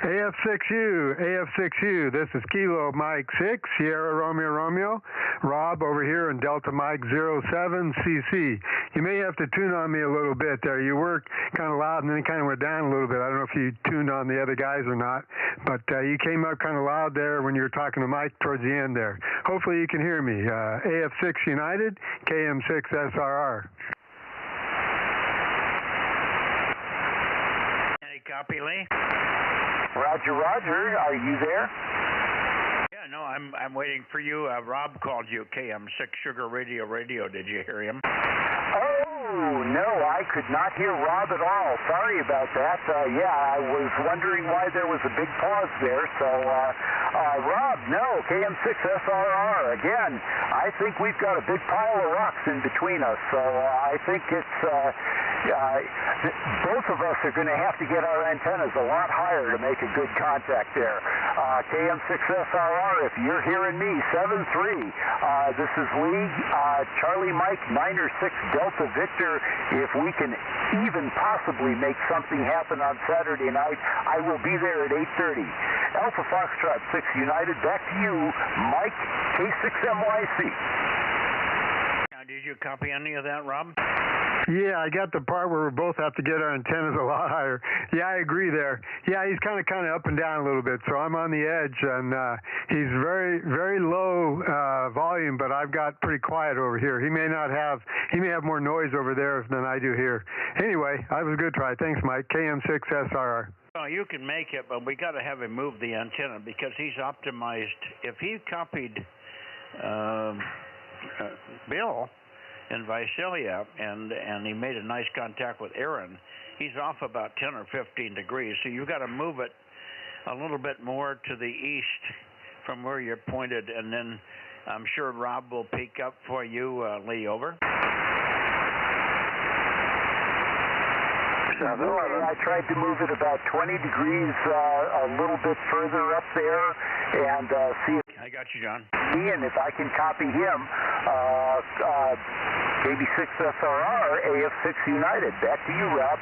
AF6U, this is Kilo Mike 6, Sierra Romeo Romeo, Rob over here in Delta Mike 07CC. You may have to tune on me a little bit there. You were kind of loud and then it kind of went down a little bit. I don't know if you tuned on the other guys or not, but you came up kind of loud there when you were talking to Mike towards the end there. Hopefully you can hear me. AF6 United, KM6SRR. Any copy, Lee? Roger, Roger. Are you there? Yeah, no, I'm waiting for you. Rob called you, KM6 Sugar Radio. Did you hear him? Oh, no, I could not hear Rob at all. Sorry about that. Yeah, I was wondering why there was a big pause there. So, Rob, no, KM6SRR. Again, I think we've got a big pile of rocks in between us. So I think it's, both of us are going to have to get our antennas a lot higher to make a good contact there. KM6SRR, if you're hearing me, 7-3. This is Lee, Charlie Mike, 9-6 Delta Victor. If we can even possibly make something happen on Saturday night, I will be there at 8:30. Alpha Foxtrot 6 United, back to you, Mike, K6MYC. Now, did you copy any of that, Rob? Yeah, I got the part where we both have to get our antennas a lot higher. Yeah, I agree there. Yeah, he's kind of up and down a little bit, so I'm on the edge, and he's very low volume, but I've got pretty quiet over here. He may have more noise over there than I do here. Anyway, that was a good try. Thanks, Mike. KM6SRR. Well, you can make it, but we got to have him move the antenna because he's optimized. If he copied Bill in Visalia, and he made a nice contact with Aaron, he's off about 10 or 15 degrees. So you've got to move it a little bit more to the east from where you're pointed, and then I'm sure Rob will peek up for you, Lee, over. Okay, I tried to move it about 20 degrees a little bit further up there and see if I got you, John. Ian, if I can copy him, KB6SRR, AF6 United. Back to you, Rob.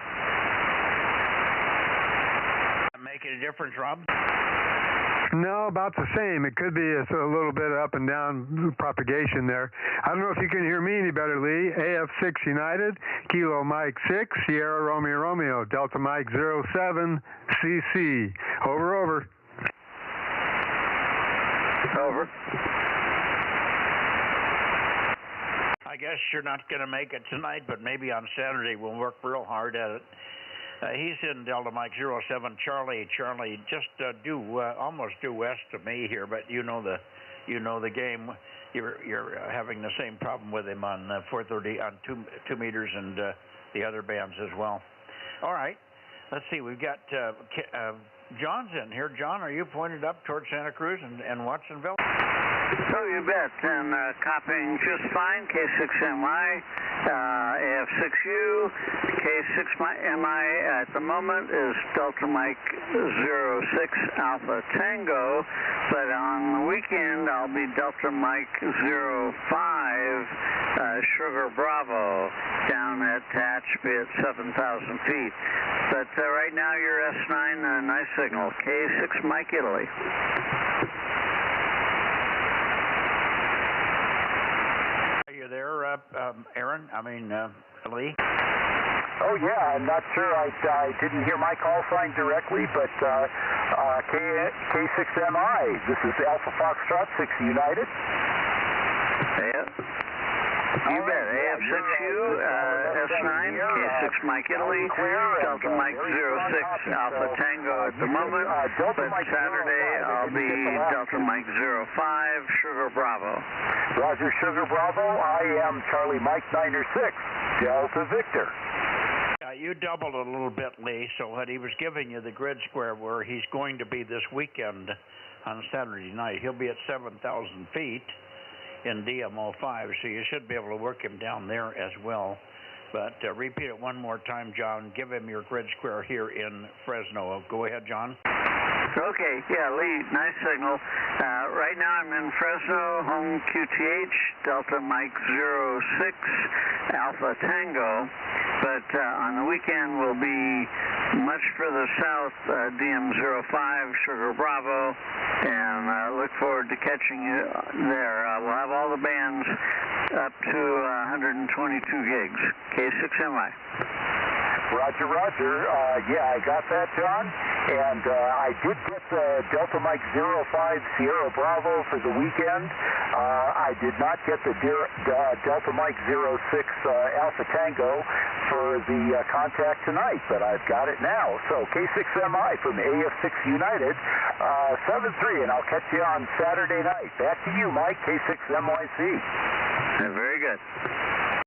Make it a difference, Rob? No, about the same. It could be a little bit up and down propagation there. I don't know if you can hear me any better, Lee. AF6 United, Kilo Mike 6, Sierra Romeo Romeo, Delta Mike 07, CC. Over. Over. I guess you're not going to make it tonight, but maybe on Saturday we'll work real hard at it. He's in Delta Mike 07, Charlie, just almost due west of me here, but you know the game. You're having the same problem with him on 430 on 2 meters and the other bands as well. All right, let's see. We've got John's in here. John, are you pointed up towards Santa Cruz and Watsonville? Oh, you bet. And copying just fine. K6MI, AF6U, K6MI at the moment is Delta Mike 06 Alpha Tango, but on the weekend I'll be Delta Mike 05 Sugar Bravo down at Tehachapi at 7,000 feet. But right now you're S9, nice signal. K6 Mike Italy. There, Aaron? Lee? Oh, yeah, I'm not sure. I didn't hear my call sign directly, but K6MI, this is Alpha Foxtrot 6 United. Yeah. You bet. AF6U, S9, K6 Mike Italy, Delta Mike 06 Alpha Tango at the moment, but Saturday I'll be Delta Mike 05 Sugar Bravo. Roger, Sugar Bravo. I am Charlie Mike 9-6 Delta Victor. You doubled a little bit, Lee, so that he was giving you the grid square where he's going to be this weekend on Saturday night. He'll be at 7,000 feet in DMO5, so you should be able to work him down there as well. But repeat it one more time, John. Give him your grid square here in Fresno. Go ahead, John. Okay, yeah, Lee, nice signal. Right now I'm in Fresno, home QTH, Delta Mike 06 Alpha Tango. but on the weekend we'll be much further south, DM05, Sugar Bravo, and I look forward to catching you there. We'll have all the bands up to 122 gigs, K6MI. Roger, Roger. Yeah, I got that, John. And I did get the Delta Mike 05 Sierra Bravo for the weekend. I did not get the Delta Mike 06 Alpha Tango for the contact tonight, but I've got it now. So K6MI from AF6 United, 7-3, and I'll catch you on Saturday night. Back to you, Mike, K6MYC. Very good.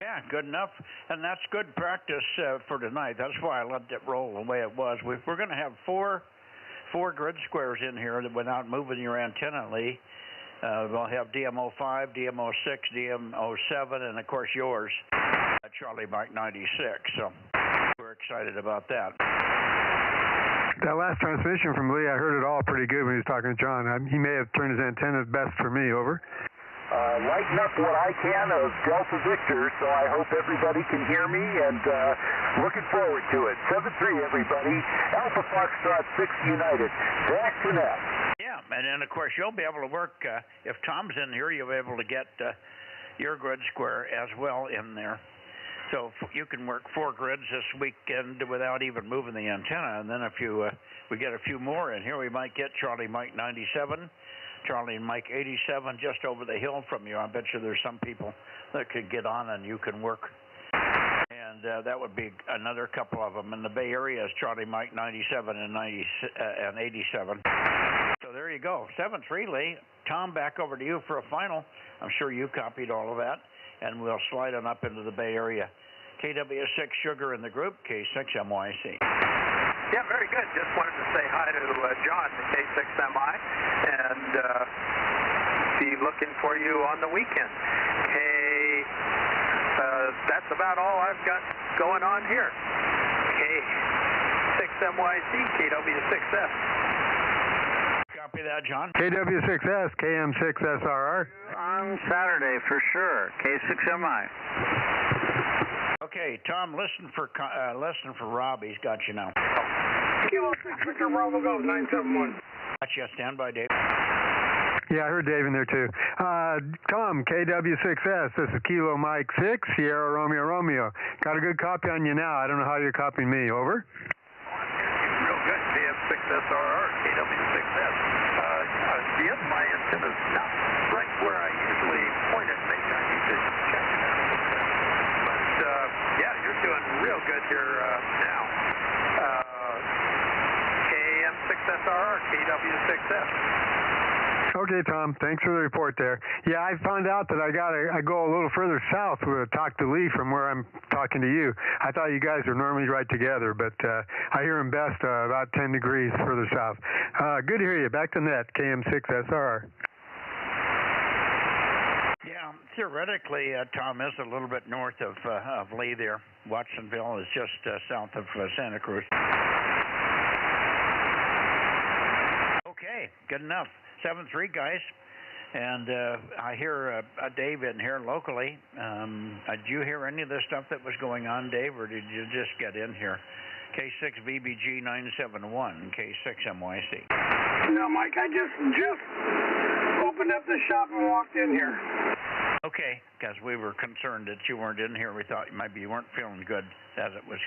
Yeah, good enough, and that's good practice for tonight. That's why I let it roll the way it was. We're going to have four grid squares in here without moving your antenna, Lee. We'll have DMO5, DMO6, DMO7, and of course yours, Charlie Mike 96. So we're excited about that. That last transmission from Lee, I heard it all pretty good when he was talking to John. He may have turned his antenna best for me. Over. Lighten up what I can of Delta Victor, so I hope everybody can hear me, and looking forward to it. 7-3, everybody. Alpha Foxtrot 6 United. Back to net. Yeah, and then, of course, you'll be able to work, if Tom's in here, you'll be able to get your grid square as well in there. So you can work 4 grids this weekend without even moving the antenna, and then if we get a few more in here, we might get Charlie Mike 97, Charlie and Mike 87 just over the hill from you. I bet you there's some people that could get on and you can work. And that would be another couple of them. In the Bay Area is Charlie Mike 97 and 87. So there you go. 7-3, Lee. Tom, back over to you for a final. I'm sure you copied all of that. And we'll slide on up into the Bay Area. KW6 Sugar in the group, K6MYC. Yeah, very good. Just wanted to say hi to John, the K6MI, and be looking for you on the weekend. That's about all I've got going on here. K6MYC, KW6S. Copy that, John. KW6S, KM6SRR. On Saturday for sure, K6MI. Okay, Tom, listen for Rob. He's got you now. Kilo 6 Victor Bravo goes 971. Got you. Stand by, Dave. Yeah, I heard Dave in there too. Tom, KW6S, this is Kilo Mike 6, Sierra Romeo Romeo. Got a good copy on you now. I don't know how you're copying me. Over. Real good. KM6SRR, KW6S. My antenna's not right where I usually point it. Maybe I need to check it out. But, yeah, you're doing real good here now. KM6SRR, KW6S. Okay, Tom. Thanks for the report there. Yeah, I found out that I go a little further south to talk to Lee from where I'm talking to you. I thought you guys were normally right together, but I hear him best about 10 degrees further south. Good to hear you. Back to net, KM6SR. Yeah, theoretically, Tom is a little bit north of Lee there. Watsonville is just south of Santa Cruz. Okay, good enough. 7-3, guys. And I hear Dave in here locally. Did you hear any of the stuff that was going on, Dave, or did you just get in here? K6VBG 971, K6MYC. No, Mike, I just opened up the shop and walked in here. Okay, because we were concerned that you weren't in here. We thought maybe you weren't feeling good as it was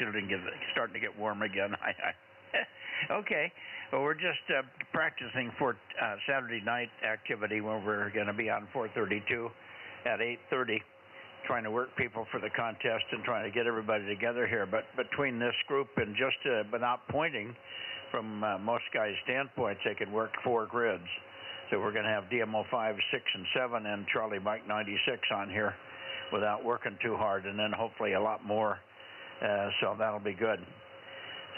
starting to get warm again. Okay, well, we're just practicing for Saturday night activity when we're going to be on 432 at 8:30, trying to work people for the contest and trying to get everybody together here. But between this group and just without pointing, from most guys' standpoints, they can work 4 grids. So we're going to have DMO 5, 6, and 7 and Charlie Mike 96 on here without working too hard, and then hopefully a lot more. So that'll be good.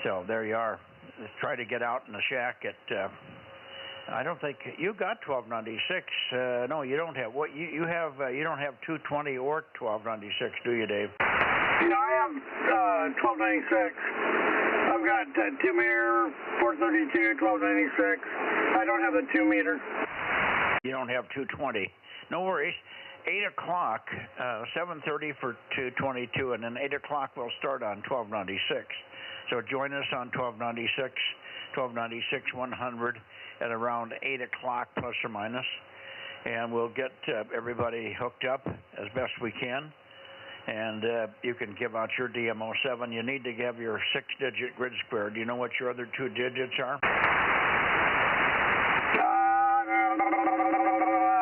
So there you are. Let's try to get out in the shack at, I don't think, you got 1296. No, you don't have, what, you don't have 220 or 1296, do you, Dave? Yeah, I have 1296. I've got 2 meter, 432, 1296. I don't have the 2 meter. You don't have 220. No worries. 8 o'clock, 7:30 for 222, and then 8 o'clock we'll start on 1296. So join us on 1296, 100 at around 8 o'clock plus or minus, and we'll get everybody hooked up as best we can. And you can give out your DMO7. You need to give your 6-digit grid square. Do you know what your other 2 digits are?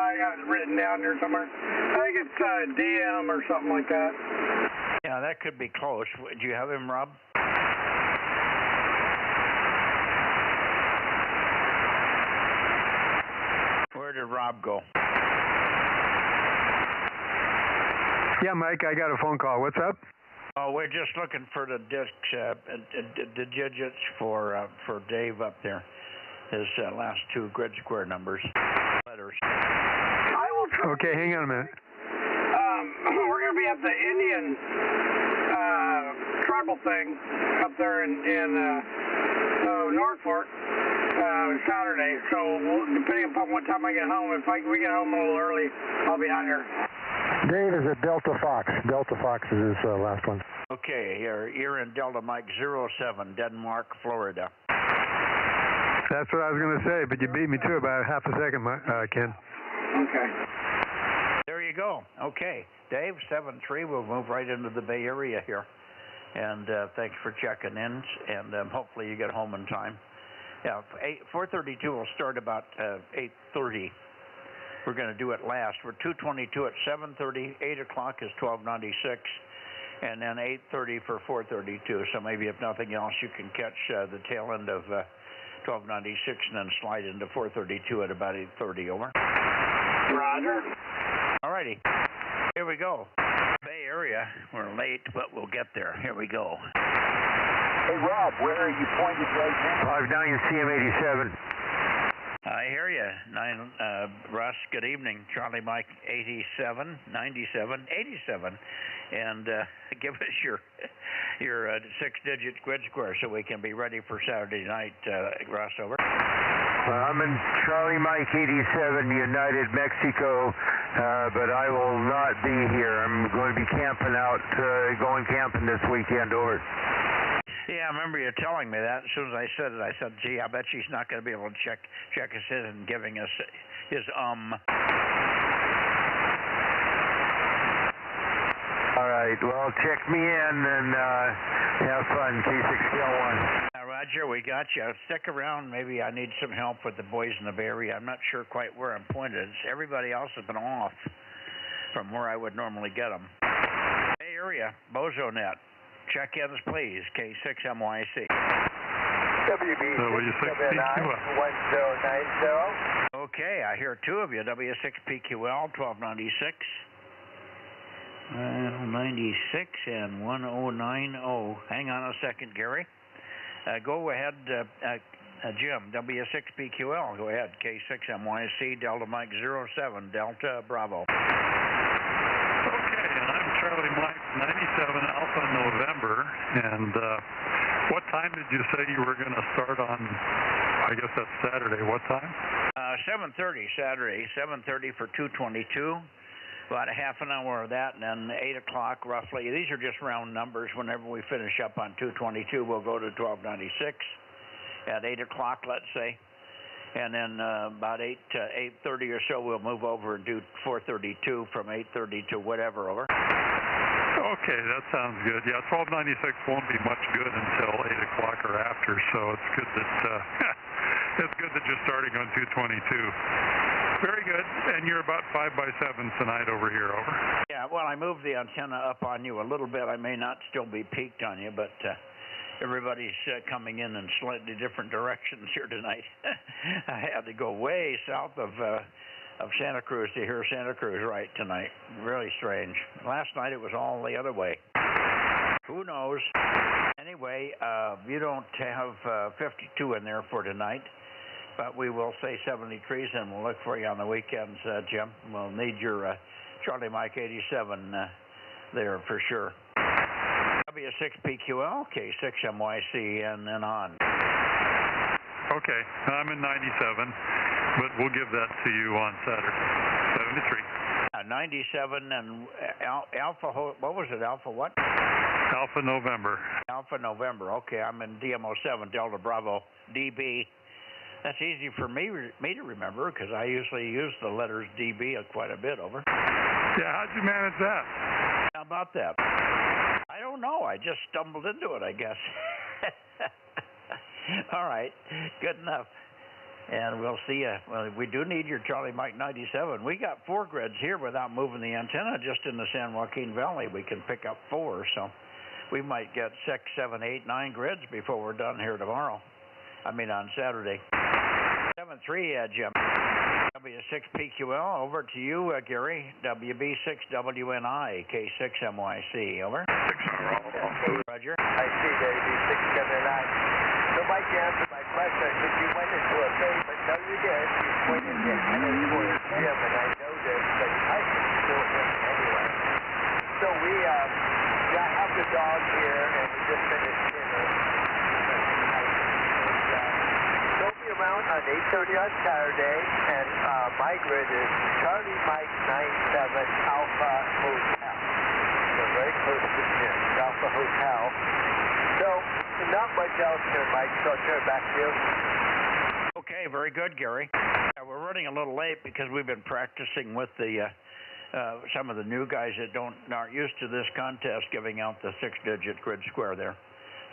I got it written down here somewhere. I think it's DM or something like that. Yeah, that could be close. Do you have him, Rob? Where did Rob go? Yeah, Mike, I got a phone call. What's up? Oh, we're just looking for the discs, the digits for Dave up there. His last 2 grid square numbers, letters. I will try. Okay, hang on a minute. We're going to be at the Indian tribal thing up there in North Fork Saturday. So depending upon what time I get home, if we get home a little early, I'll be out here. Dave is at Delta Fox. Delta Fox is his last one. Okay, you're in Delta Mike 07, Denmark, Florida. That's what I was going to say, but you beat me to about half a second, Ken. Okay. There you go. Okay, Dave, 7-3. We'll move right into the Bay Area here. And thanks for checking in, and hopefully you get home in time. Yeah, 432 will start about 8:30. We're going to do it last. We're 222 at 7:30. 8 o'clock is 1296, and then 8:30 for 432. So maybe if nothing else, you can catch the tail end of 1296 and then slide into 432 at about 8:30. Over. Roger. All righty. Here we go. Bay Area. We're late, but we'll get there. Here we go. Hey, Rob, where are you pointed right now? I'm down in CM87. I hear you. Russ, good evening. Charlie Mike 87, 97, 87. And give us your 6-digit grid square so we can be ready for Saturday night, Russ, over. I'm in Charlie Mike 87, United Mexico, but I will not be here. I'm going to be camping out, going camping this weekend, over. Yeah, I remember you telling me that. As soon as I said it, I said, gee, I bet she's not going to be able to check us in and giving us his All right, well, check me in and have fun, K6L1. Roger, we got you. Stick around. Maybe I need some help with the boys in the Bay Area. I'm not sure quite where I'm pointed. Everybody else has been off from where I would normally get them. Bay Area, Bozo Net. Check-ins, please. K6MYC. W6PQL. Okay, I hear 2 of you. W6PQL, 1296. 96 and 1090. Hang on a second, Gary. Go ahead, Jim. W6PQL. Go ahead. K6MYC, Delta Mike 07, Delta Bravo. Okay, and I'm Charlie Mike 97 Alpha November. And what time did you say you were going to start on? I guess that's Saturday. What time? 7:30 Saturday. 7:30 for 222. About a half an hour of that, and then 8 o'clock roughly. These are just round numbers. Whenever we finish up on 222, we'll go to 1296 at 8 o'clock, let's say. And then about 8:30 or so, we'll move over and do 432 from 8:30 to whatever, over. Okay, that sounds good. Yeah, 1296 won't be much good until 8 o'clock or after, so it's good that you're starting on 222. Very good. And you're about 5 by 7 tonight over here, over. Yeah, well, I moved the antenna up on you a little bit. I may not still be peaked on you, but everybody's coming in slightly different directions here tonight. I had to go way south of Santa Cruz to hear Santa Cruz right tonight. Really strange. Last night it was all the other way. Who knows? Anyway, you don't have 52 in there for tonight. But we will say 73s, and we'll look for you on the weekends, Jim. We'll need your Charlie Mike 87 there for sure. W6PQL, K6MYC, and then on. Okay, I'm in 97, but we'll give that to you on Saturday. 73. 97 and Alpha, what was it, Alpha what? Alpha November. Alpha November, okay, I'm in DMO 7, Delta Bravo, DB. That's easy for me to remember because I usually use the letters DB quite a bit, over. Yeah, how'd you manage that? How about that? I don't know, I just stumbled into it, I guess. All right, good enough. And we'll see you. Well, we do need your Charlie Mike 97. We got 4 grids here without moving the antenna. Just in the San Joaquin Valley, we can pick up 4. So we might get 6, 7, 8, 9 grids before we're done here tomorrow. I mean on Saturday. 7-3, Jim. W6PQL, over to you, Gary. WB6WNI, K6MYC, over. 6 Roger. I see, WB6WNI. So Mike answered my question. I said you went into a phase, but no, you did. You pointed the antenna toward Jim, and I know this, but I can still him anyway. So we have the dog here, and we just finished dinner. Show me around on 8:30 on Saturday, and my grid is Charlie Mike 97 Alpha Hotel. So very close to Jim, Alpha Hotel. So not much else here, Mike, so I'll turn it back to you. Okay, very good, Gary. We're running a little late because we've been practicing with the some of the new guys that aren't used to this contest, giving out the 6-digit grid square there.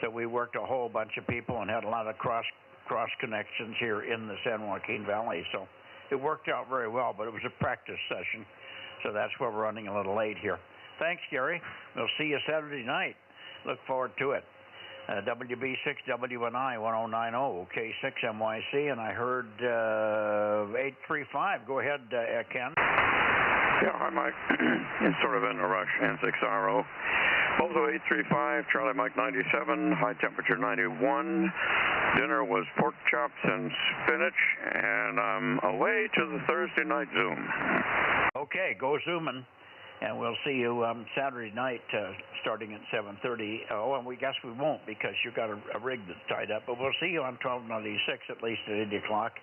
So we worked a whole bunch of people and had a lot of cross connections here in the San Joaquin Valley. So it worked out very well, but it was a practice session. So that's why we're running a little late here. Thanks, Gary. We'll see you Saturday night. Look forward to it. WB6WNI 1090, K6MYC, and I heard 835. Go ahead, Ken. Yeah, hi, Mike. It's sort of in a rush, N6RO. Bozo 835, Charlie Mike 97, high temperature 91. Dinner was pork chops and spinach, and I'm away to the Thursday night Zoom. Okay, go zooming. And we'll see you Saturday night starting at 7:30. Oh, and we guess we won't because you've got a rig that's tied up. But we'll see you on 1296 at least at 8 o'clock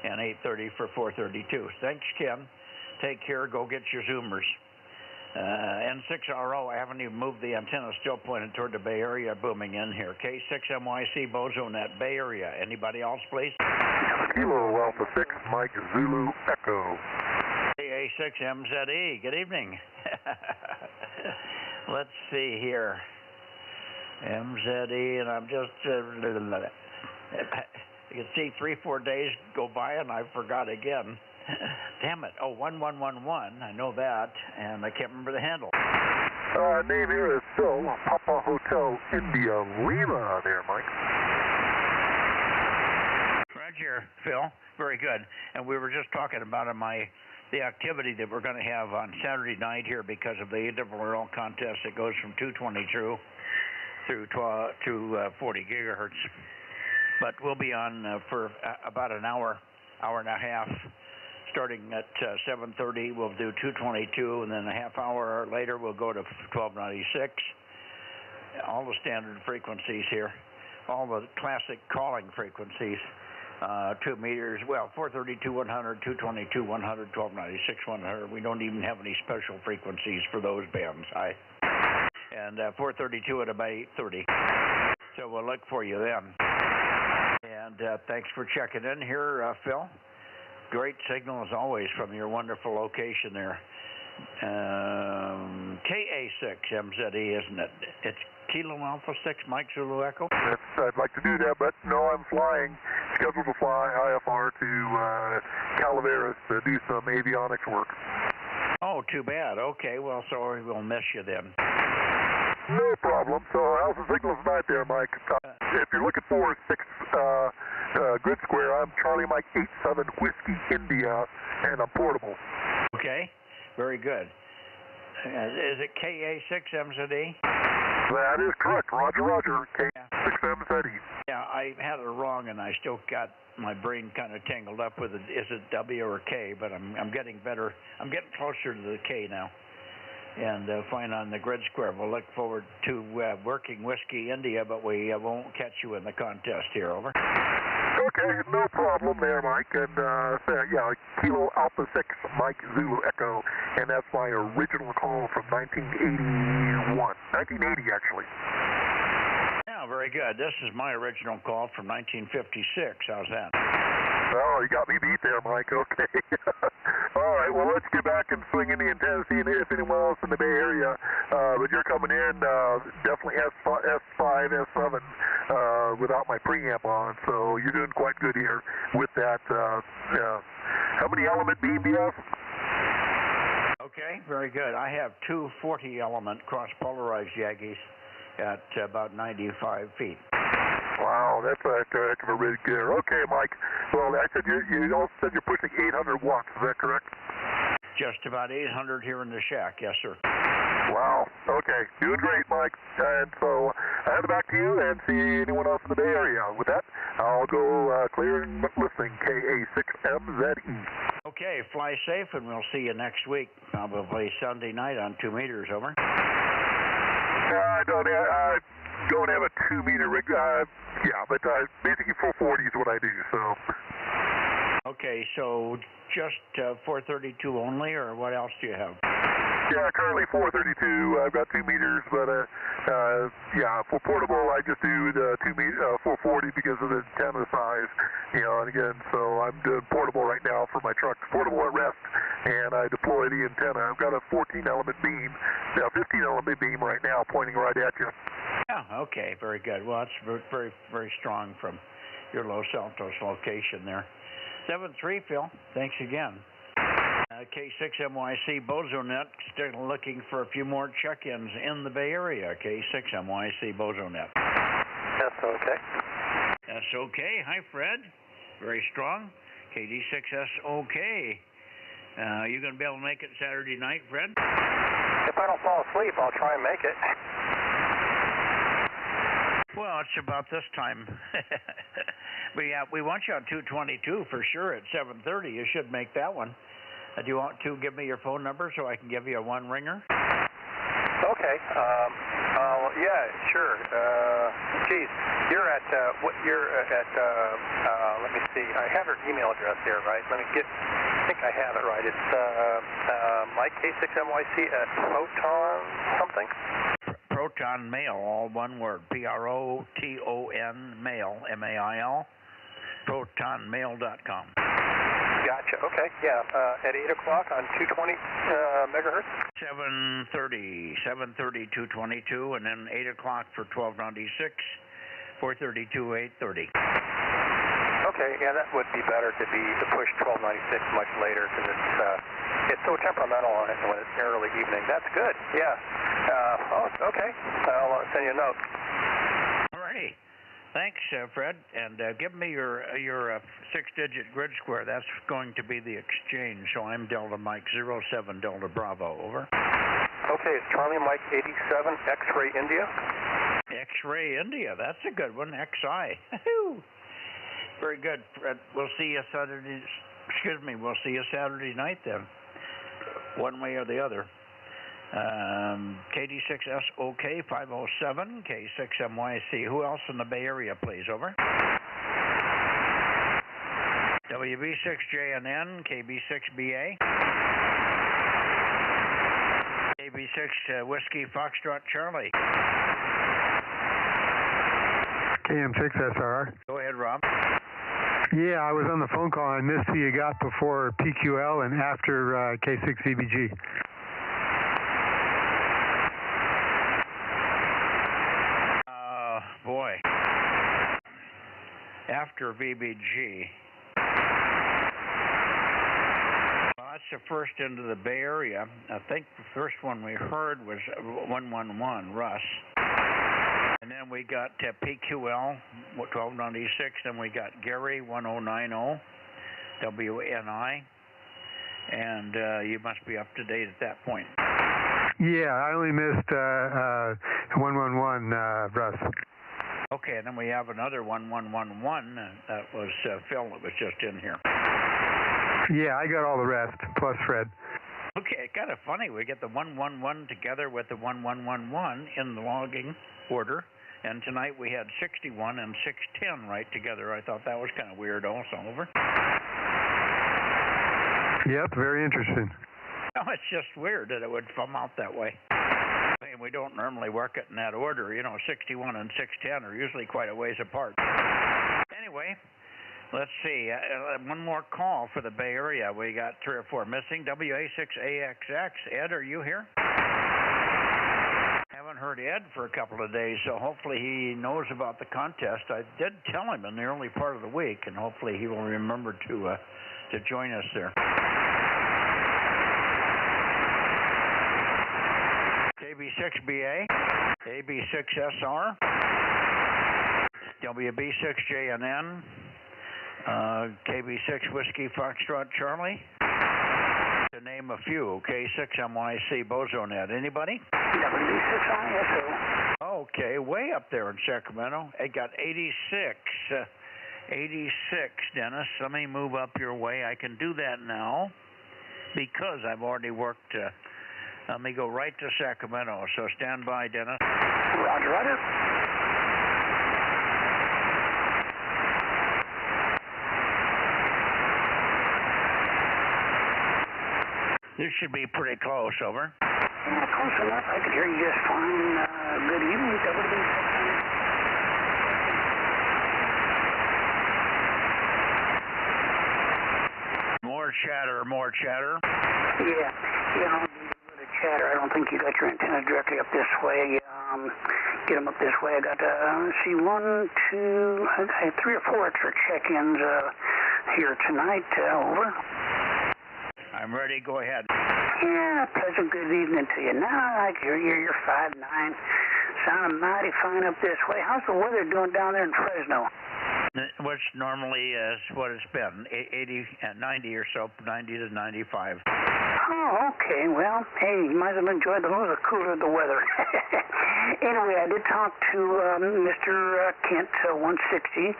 and 8:30 for 432. Thanks, Ken. Take care. Go get your Zoomers. N6RO, I haven't even moved the antenna. Still pointed toward the Bay Area, booming in here. K6MYC, Bozo Net, Bay Area. Anybody else, please? Kilo Alpha 6, Mike Zulu Echo. A6MZE, good evening. Let's see here. MZE, and I'm just, you can see 3-4 days go by and I forgot again. Damn it. Oh, 1111, I know that, and I can't remember the handle. Name here is Phil, Papa Hotel India Lima there, Mike. Roger, Phil. Very good. And we were just talking about the activity that we're going to have on Saturday night here because of the interval contest that goes from 222 through 40 gigahertz. But we'll be on for about an hour and a half. Starting at 7:30, we'll do 222, and then a half hour later we'll go to 1296. All the standard frequencies here, all the classic calling frequencies. 2 meters, well, 432, 100, 222, 100, 1296, 100. We don't even have any special frequencies for those bands. And 432 at about 830. So we'll look for you then. And thanks for checking in here, Phil. Great signal as always from your wonderful location there. KA6MZE, isn't it? It's Kilo Alpha 6, Mike Zulu Echo? I'd like to do that, but no, I'm flying. Scheduled to fly IFR to Calaveras to do some avionics work. Oh, too bad. Okay, well, sorry, we'll miss you then. No problem. So how's the signal tonight there, Mike? If you're looking for a 6 grid square, I'm Charlie Mike 87 Whiskey India, and I'm portable. Okay, very good. Is it KA6MZE? That is correct. Roger, Roger. K6MZE. Yeah, I had it wrong, and I still got my brain kind of tangled up with it. Is it W or K? But I'm getting better. I'm getting closer to the K now. And fine on the grid square. We'll look forward to working Whiskey India, but we won't catch you in the contest here. Over. Okay, Okay, no problem there, Mike. And yeah, Kilo Alpha 6, Mike Zulu Echo, and that's my original call from 1981, 1980 actually. Yeah, very good. This is my original call from 1956. How's that? Oh, you got me beat there, Mike. Okay. All right, well, let's get back and swing in the antenna, see if anyone else in the Bay Area. But you're coming in, definitely S5, S7, without my preamp on, so you're doing quite good here with that. How many element beam do you have? Okay, very good. I have two 40-element cross-polarized Yagis at about 95 feet. Wow, that's a heck of a rig there. Okay, Mike. Well, I said you also said you're pushing 800 watts. Is that correct? Just about 800 here in the shack. Yes, sir. Wow. Okay. Doing great, Mike. And so I'll head back to you and see anyone else in the Bay Area. With that, I'll go clear and listening. KA6MZE. Okay. Fly safe, and we'll see you next week. Probably Sunday night on 2 meters. Over. I don't have a 2-meter rig. Yeah, but basically 440 is what I do. So. Okay, so just 432 only, or what else do you have? Yeah, currently 432. I've got 2 meters, but yeah, for portable, I just do the 440 because of the antenna size. You know, and again, so I'm doing portable right now for my truck. Portable at rest, and I deploy the antenna. I've got a 14-element beam, 15-element beam right now, pointing right at you. Yeah, okay, very good. Well, that's very, very strong from your Los Altos location there. 7-3, Phil. Thanks again. K6MYC Bozo Net, still looking for a few more check-ins in the Bay Area. K6MYC Bozo Net. That's okay. That's okay. Hi, Fred. Very strong. KD6S okay. You going to be able to make it Saturday night, Fred? If I don't fall asleep, I'll try and make it. Well, it's about this time. We want you on 222 for sure at 7:30. You should make that one. Do you want to give me your phone number so I can give you a one-ringer? Okay. Yeah, sure. Geez, you're at let me see. I have your email address here, right? I think I have it right. It's Mike K6MYC at Proton something. Proton Mail, all one word. PROTON Mail, MAIL. ProtonMail.com. Gotcha. Okay. Yeah. At 8 o'clock on 220 megahertz. 7:30, 222, and then 8 o'clock for 1296, 432, 830. Okay. Yeah, that would be better to push 1296 much later because it's so temperamental on it when it's early evening. That's good. Yeah. Okay. I'll send you a note. All righty. Thanks, Fred. And give me your 6-digit grid square. That's going to be the exchange. So I'm Delta Mike 07 Delta Bravo. Over. Okay, it's Charlie Mike 87 X-Ray India. X-Ray India. That's a good one. XI. Very good, Fred. We'll see you Saturday. Excuse me. We'll see you Saturday night then. One way or the other. KD6SOK 507, K6MYC. Who else in the Bay Area, please? Over. WB6JNN, KB6BA. KB6 Whiskey Foxtrot Charlie. KM6SR. Go ahead, Rob. Yeah, I was on the phone call. I missed who you got before PQL and after K6VBG. Boy. After VBG. Well, that's the first into the Bay Area. I think the first one we heard was 111, Russ. And then we got PQL, 1296. Then we got Gary, 1090, WNI. And you must be up to date at that point. Yeah, I only missed 111, Russ. Okay, and then we have another 1111. That was Phil that was just in here. Yeah, I got all the rest, plus Fred. Okay, kind of funny. We get the 111 together with the 1111 in the logging order, And tonight we had 61 and 610 right together. I thought that was kind of weird also. Over. Yep, very interesting. No, it's just weird that it would come out that way. I mean, we don't normally work it in that order. You know, 61 and 610 are usually quite a ways apart. Anyway, let's see. One more call for the Bay Area. We got 3 or 4 missing. WA6AXX. Ed, are you here? Haven't heard Ed for a couple of days, so hopefully he knows about the contest. I did tell him in the early part of the week, and hopefully he will remember to join us there. KB6BA, AB6SR, WB6JNN, KB6 Whiskey Foxtrot Charlie, to name a few. K6MYC Bozo Net. Anybody? WB6ISO. Okay, way up there in Sacramento. It got 86. 86, Dennis. Let me move up your way. I can do that now because I've already worked. Let me go right to Sacramento. So stand by, Dennis. Roger, roger. This should be pretty close, over. Yeah, close enough. I could hear you just fine. Good evening, WB6. More chatter, more chatter. Yeah, a little chatter. I don't think you got your antenna directly up this way. Get them up this way. I got, see, 1, 2, I have 3 or 4 extra check-ins here tonight. Over. I'm ready. Go ahead. Yeah, pleasant good evening to you. Now I can hear you. You're 5'9". Sounding mighty fine up this way. How's the weather doing down there in Fresno? Which normally is what it's been, 80, 90 or so, 90 to 95. Oh, okay. Well, hey, you might as well enjoy the little cooler of the weather. Anyway, I did talk to Mr. Kent, 160,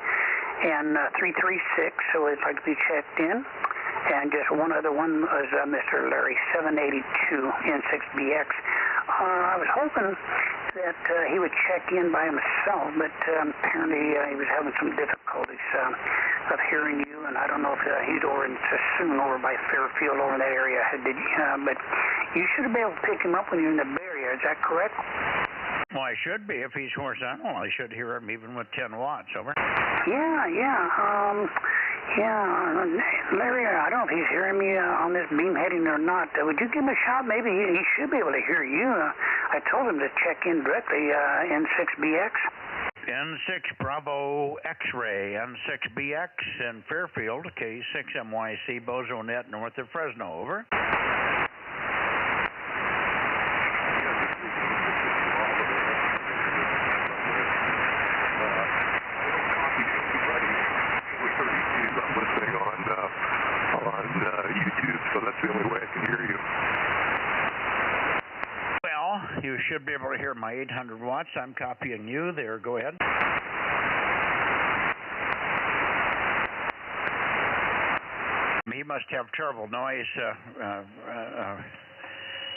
and 336, so it's like to be checked in. And just one other one was Mr. Larry, 782, N6BX. I was hoping that he would check in by himself, but apparently he was having some difficulties of hearing you, and I don't know if he's over in Sassoon, over by Fairfield, over in that area. But you should be able to pick him up when you're in the Bay Area. Is that correct? Well, I should be. If he's horizontal, I should hear him even with 10 watts, over. Yeah, Larry, I don't know if he's hearing me on this beam heading or not. Would you give him a shot? Maybe he should be able to hear you. I told him to check in directly, N6BX. N6 Bravo X-Ray, N6BX in Fairfield, K6MYC Bozo Net north of Fresno, over. You should be able to hear my 800 watts. I'm copying you there. Go ahead. He must have terrible noise.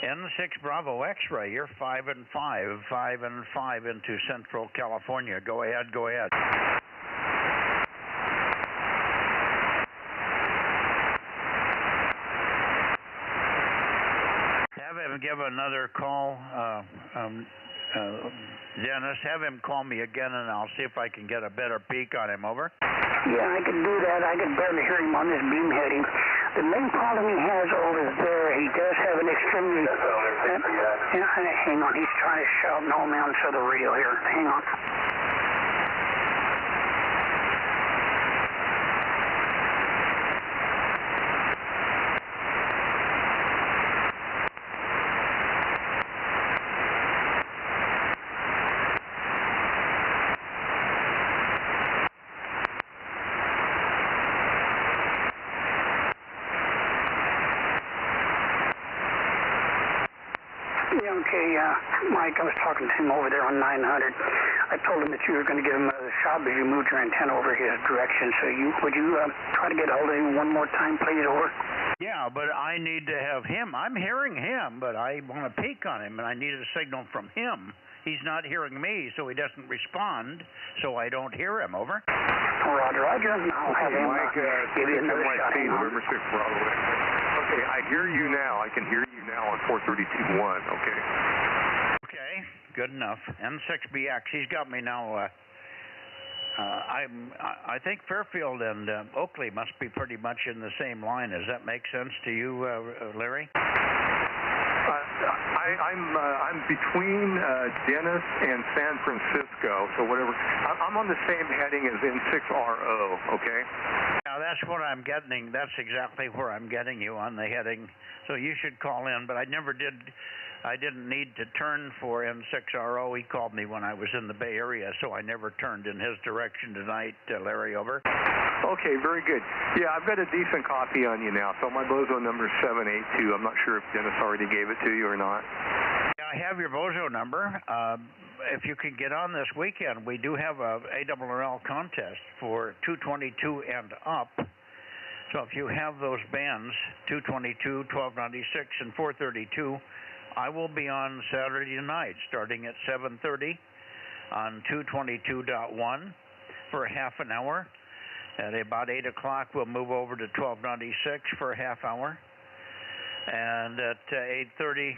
N6 Bravo X-Ray, you're 5 and 5 into Central California. Go ahead, go ahead. Give another call, Dennis. Have him call me again, and I'll see if I can get a better peek on him. Over. Yeah, I can do that. I can barely hear him on this beam heading. The main problem he has over there, he does have an extremely... hang on, he's trying to shout no man to the radio here. Hang on. Mike, I was talking to him over there on 900. I told him that you were going to give him a shot as you moved your antenna over his direction. So would you try to get a hold of him one more time, please, over? Yeah, but I need to have him. I'm hearing him, but I want to peek on him, and I need a signal from him He's not hearing me, so he doesn't respond, so I don't hear him. Over. Roger, Roger. I'll have him give you another shot. November 6, Bravo. Okay, I hear you now. I can hear you now on 432.1. Okay. Okay, good enough. N6BX, he's got me now. I think Fairfield and Oakley must be pretty much in the same line. Does that make sense to you, Larry? I'm between Dennis and San Francisco, so whatever. I'm on the same heading as N6RO, okay? Now that's what I'm getting. That's exactly where I'm getting you on the heading. So you should call in, but I didn't need to turn for N6RO. He called me when I was in the Bay Area, so I never turned in his direction tonight, Larry. Over. Okay, very good. Yeah, I've got a decent copy on you now. So my Bozo number is 782. I'm not sure if Dennis already gave it to you or not. Yeah, I have your Bozo number. If you can get on this weekend, we do have a ARRL contest for 222 and up. So if you have those bands, 222, 1296, and 432, I will be on Saturday night starting at 7:30 on 222.1 for a half an hour. At about 8 o'clock, we'll move over to 1296 for a half hour. And at 8:30,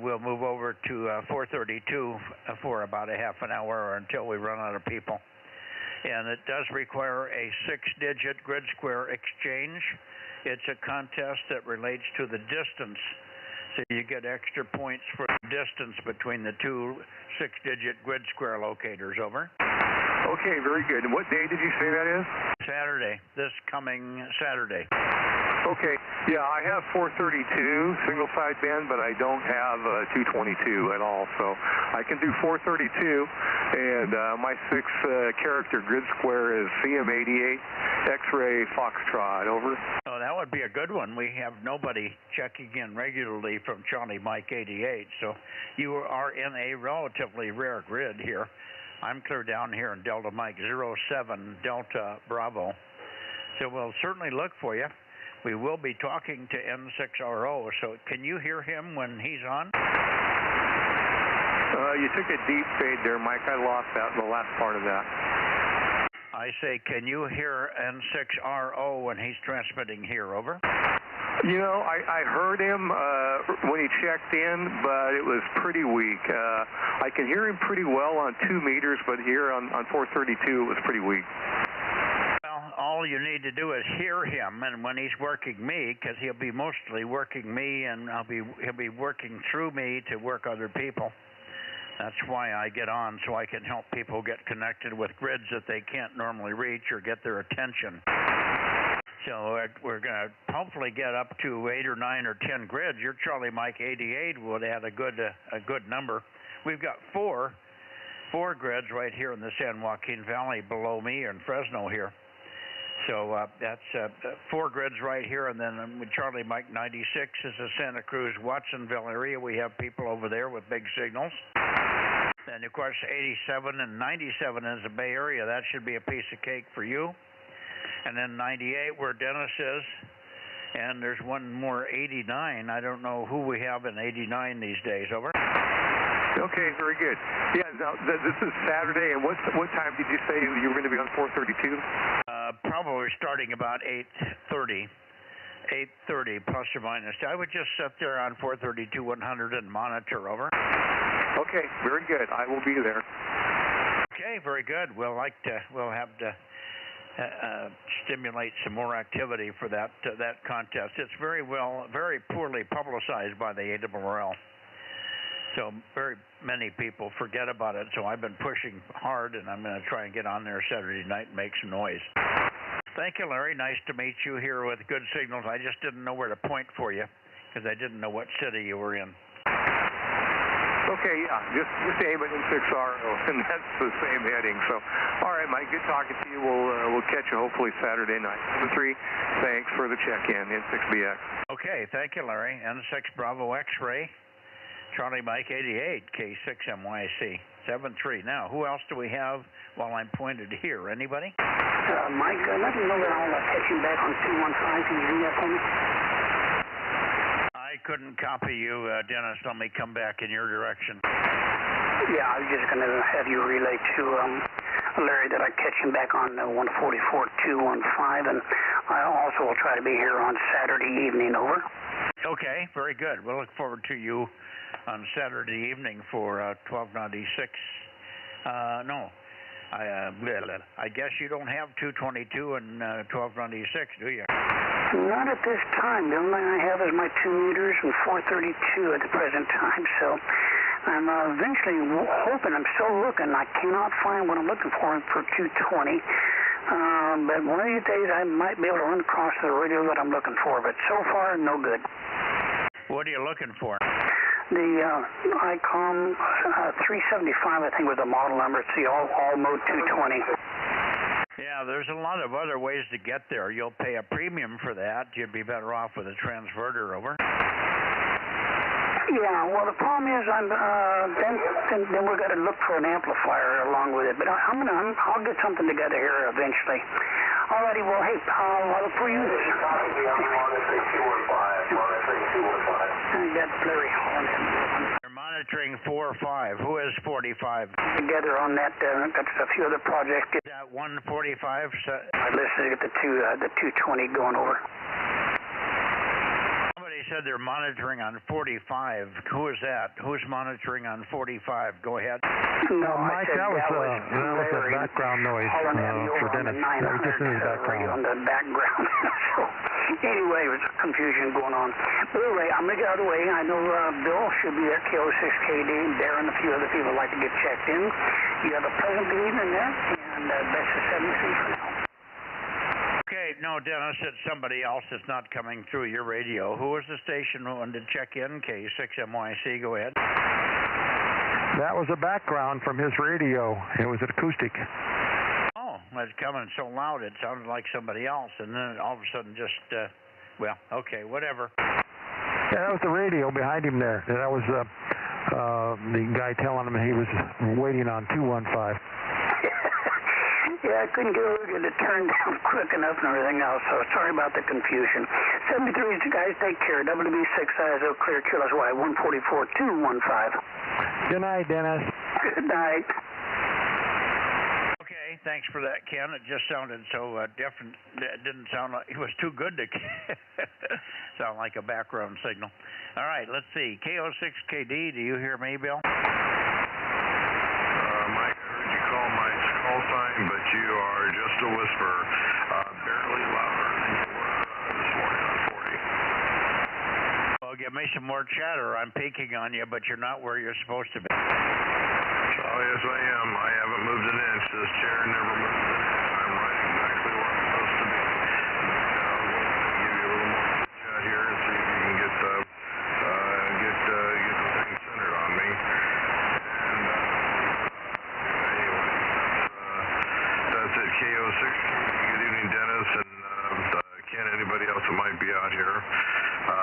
we'll move over to 432 for about a half an hour or until we run out of people. And it does require a 6-digit grid square exchange. It's a contest that relates to the distance. So you get extra points for the distance between the two 6-digit grid square locators. Over. Okay, very good. And what day did you say that is? Saturday, this coming Saturday. Okay, yeah, I have 432 single sideband, but I don't have 222 at all. So I can do 432, and my 6-character grid square is CM88 X-ray Foxtrot. Over. Oh, that would be a good one. We have nobody checking in regularly from Charlie Mike 88, so you are in a relatively rare grid here. I'm clear down here in Delta Mike 07 Delta Bravo. So we'll certainly look for you. We will be talking to N6RO, so can you hear him when he's on? You took a deep fade there, Mike. I lost that, the last part of that. I say, can you hear N6RO when he's transmitting here? Over. You know, I heard him when he checked in, but it was pretty weak. I can hear him pretty well on 2 meters, but here on 432, it was pretty weak. Well, all you need to do is hear him, and when he's working me, because he'll be mostly working me, and he'll be working through me to work other people. That's why I get on, so I can help people get connected with grids that they can't normally reach or get their attention. So we're going to hopefully get up to 8 or 9 or 10 grids. Your Charlie Mike 88 would add a good number. We've got four grids right here in the San Joaquin Valley below me in Fresno here. So that's 4 grids right here, and then with Charlie Mike 96 is the Santa Cruz Watsonville area. We have people over there with big signals. And of course 87 and 97 is the Bay Area. That should be a piece of cake for you. And then 98 where Dennis is, and there's one more 89. I don't know who we have in 89 these days. Over. Okay, very good. Yeah, now this is Saturday, and what time did you say you were going to be on 432? Probably starting about 8:30 plus or minus. I would just sit there on 432 100 and monitor. Over. Okay, very good. I will be there. Okay, very good. We'll have to stimulate some more activity for that contest. It's very poorly publicized by the ARRL. So very many people forget about it. So I've been pushing hard, and I'm going to try and get on there Saturday night and make some noise. Thank you, Larry. Nice to meet you here with good signals. I just didn't know where to point for you because I didn't know what city you were in. Okay, yeah, just aim it in N6RO, and that's the same heading. So, all right, Mike, good talking to you. We'll catch you hopefully Saturday night. 7-3, thanks for the check-in, N6BX. Okay, thank you, Larry. N6 Bravo X-ray, Charlie Mike 88, K6MYC, 7-3. Now, who else do we have while I'm pointed here? Anybody? Mike, let me know that I'll catch you back on 215. Can you do that for me? I couldn't copy you, Dennis. Let me come back in your direction. Yeah, I was just going to have you relay to Larry that I catch him back on 144.215, and I also will try to be here on Saturday evening. Over. Okay, very good. We'll look forward to you on Saturday evening for 1296. No, I guess you don't have 222 and 1296, do you? Not at this time. The only thing I have is my 2 meters and 432 at the present time, so I'm eventually hoping, I'm still looking. I cannot find what I'm looking for 220. But one of these days I might be able to run across the radio that I'm looking for, but so far, no good. What are you looking for? The ICOM 375, I think, was the model number. It's the all mode 220. Yeah, there's a lot of other ways to get there. You'll pay a premium for that. You'd be better off with a transverter. Over. Yeah, well, the problem is then we've got to look for an amplifier along with it. But I'll get something together here eventually. Alrighty, well, hey, I'll look for you. I got Larry Holland. You're monitoring 4 or 5. Who is 45? Together on that, got a few other projects. Is that 145? I listened to the 220 going over. Somebody said they're monitoring on 45. Who is that? Who's monitoring on 45? Go ahead. No, Mike, that was a background noise for Dennis. That was just in his background. On the background. So, anyway, there was confusion going on. But anyway, I'm going to get out of the way. I know Bill should be at KO6KD. Darren, a few other people would like to get checked in. You have a pleasant evening there, and best of 73 for now. Okay, no, Dennis, it's somebody else that's not coming through your radio. Who was the station who wanted to check in? K6MYC, go ahead. That was a background from his radio. It was acoustic. Oh, it's coming so loud it sounded like somebody else, and then all of a sudden just, well, okay, whatever. Yeah, that was the radio behind him there. That was the guy telling him he was waiting on 215. Yeah, I couldn't get over to turn down quick enough and everything else, so sorry about the confusion. 73, guys, take care. WB6 ISO clear, Kilos Y, 144.215. Good night, Dennis. Good night. Okay, thanks for that, Ken. It just sounded so different. It didn't sound like it was too good to sound like a background signal. All right, let's see. KO6KD, do you hear me, Bill? Mike, I heard you call my call sign, but you are just a whisper. Barely louder than you were this morning on 40. Well, give me some more chatter. I'm peeking on you, but you're not where you're supposed to be. Oh, yes, I am. I haven't moved an inch. This chair never moves an inch. I'm right exactly where I'm supposed to be. We'll give you a little more chat here and see if you can get the thing centered on me. And anyway, that's it. KO6. Good evening, Dennis, and Ken, anybody else that might be out here.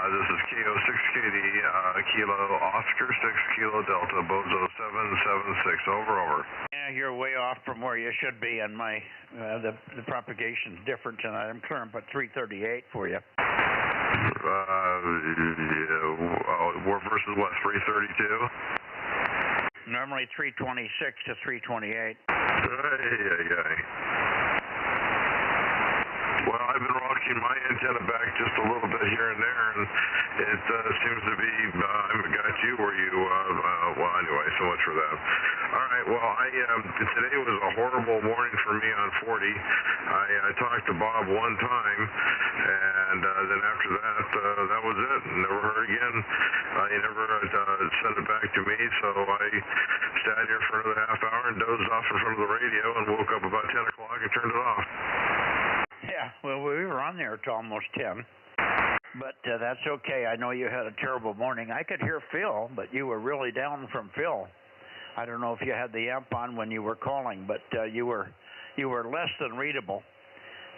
This is KO6KD, Kilo Oscar 6 Kilo Delta, Bozo 776, over. Yeah, you're way off from where you should be, and my the propagation's different tonight. I'm clearing but 338 for you. Versus what, 332? Normally 326 to 328. Well, I've been rocking my antenna back just a little bit here and there, and it seems to be, I've got you where you, well, anyway, so much for that. All right, well, today was a horrible morning for me on 40. I talked to Bob one time, and then after that, that was it. Never heard again. He never sent it back to me, so I sat here for another half hour and dozed off in front of the radio and woke up about 10 o'clock and turned it off. Yeah, well, we were on there till almost 10. But that's okay. I know you had a terrible morning. I could hear Phil, but you were really down from Phil. I don't know if you had the amp on when you were calling, but you were less than readable.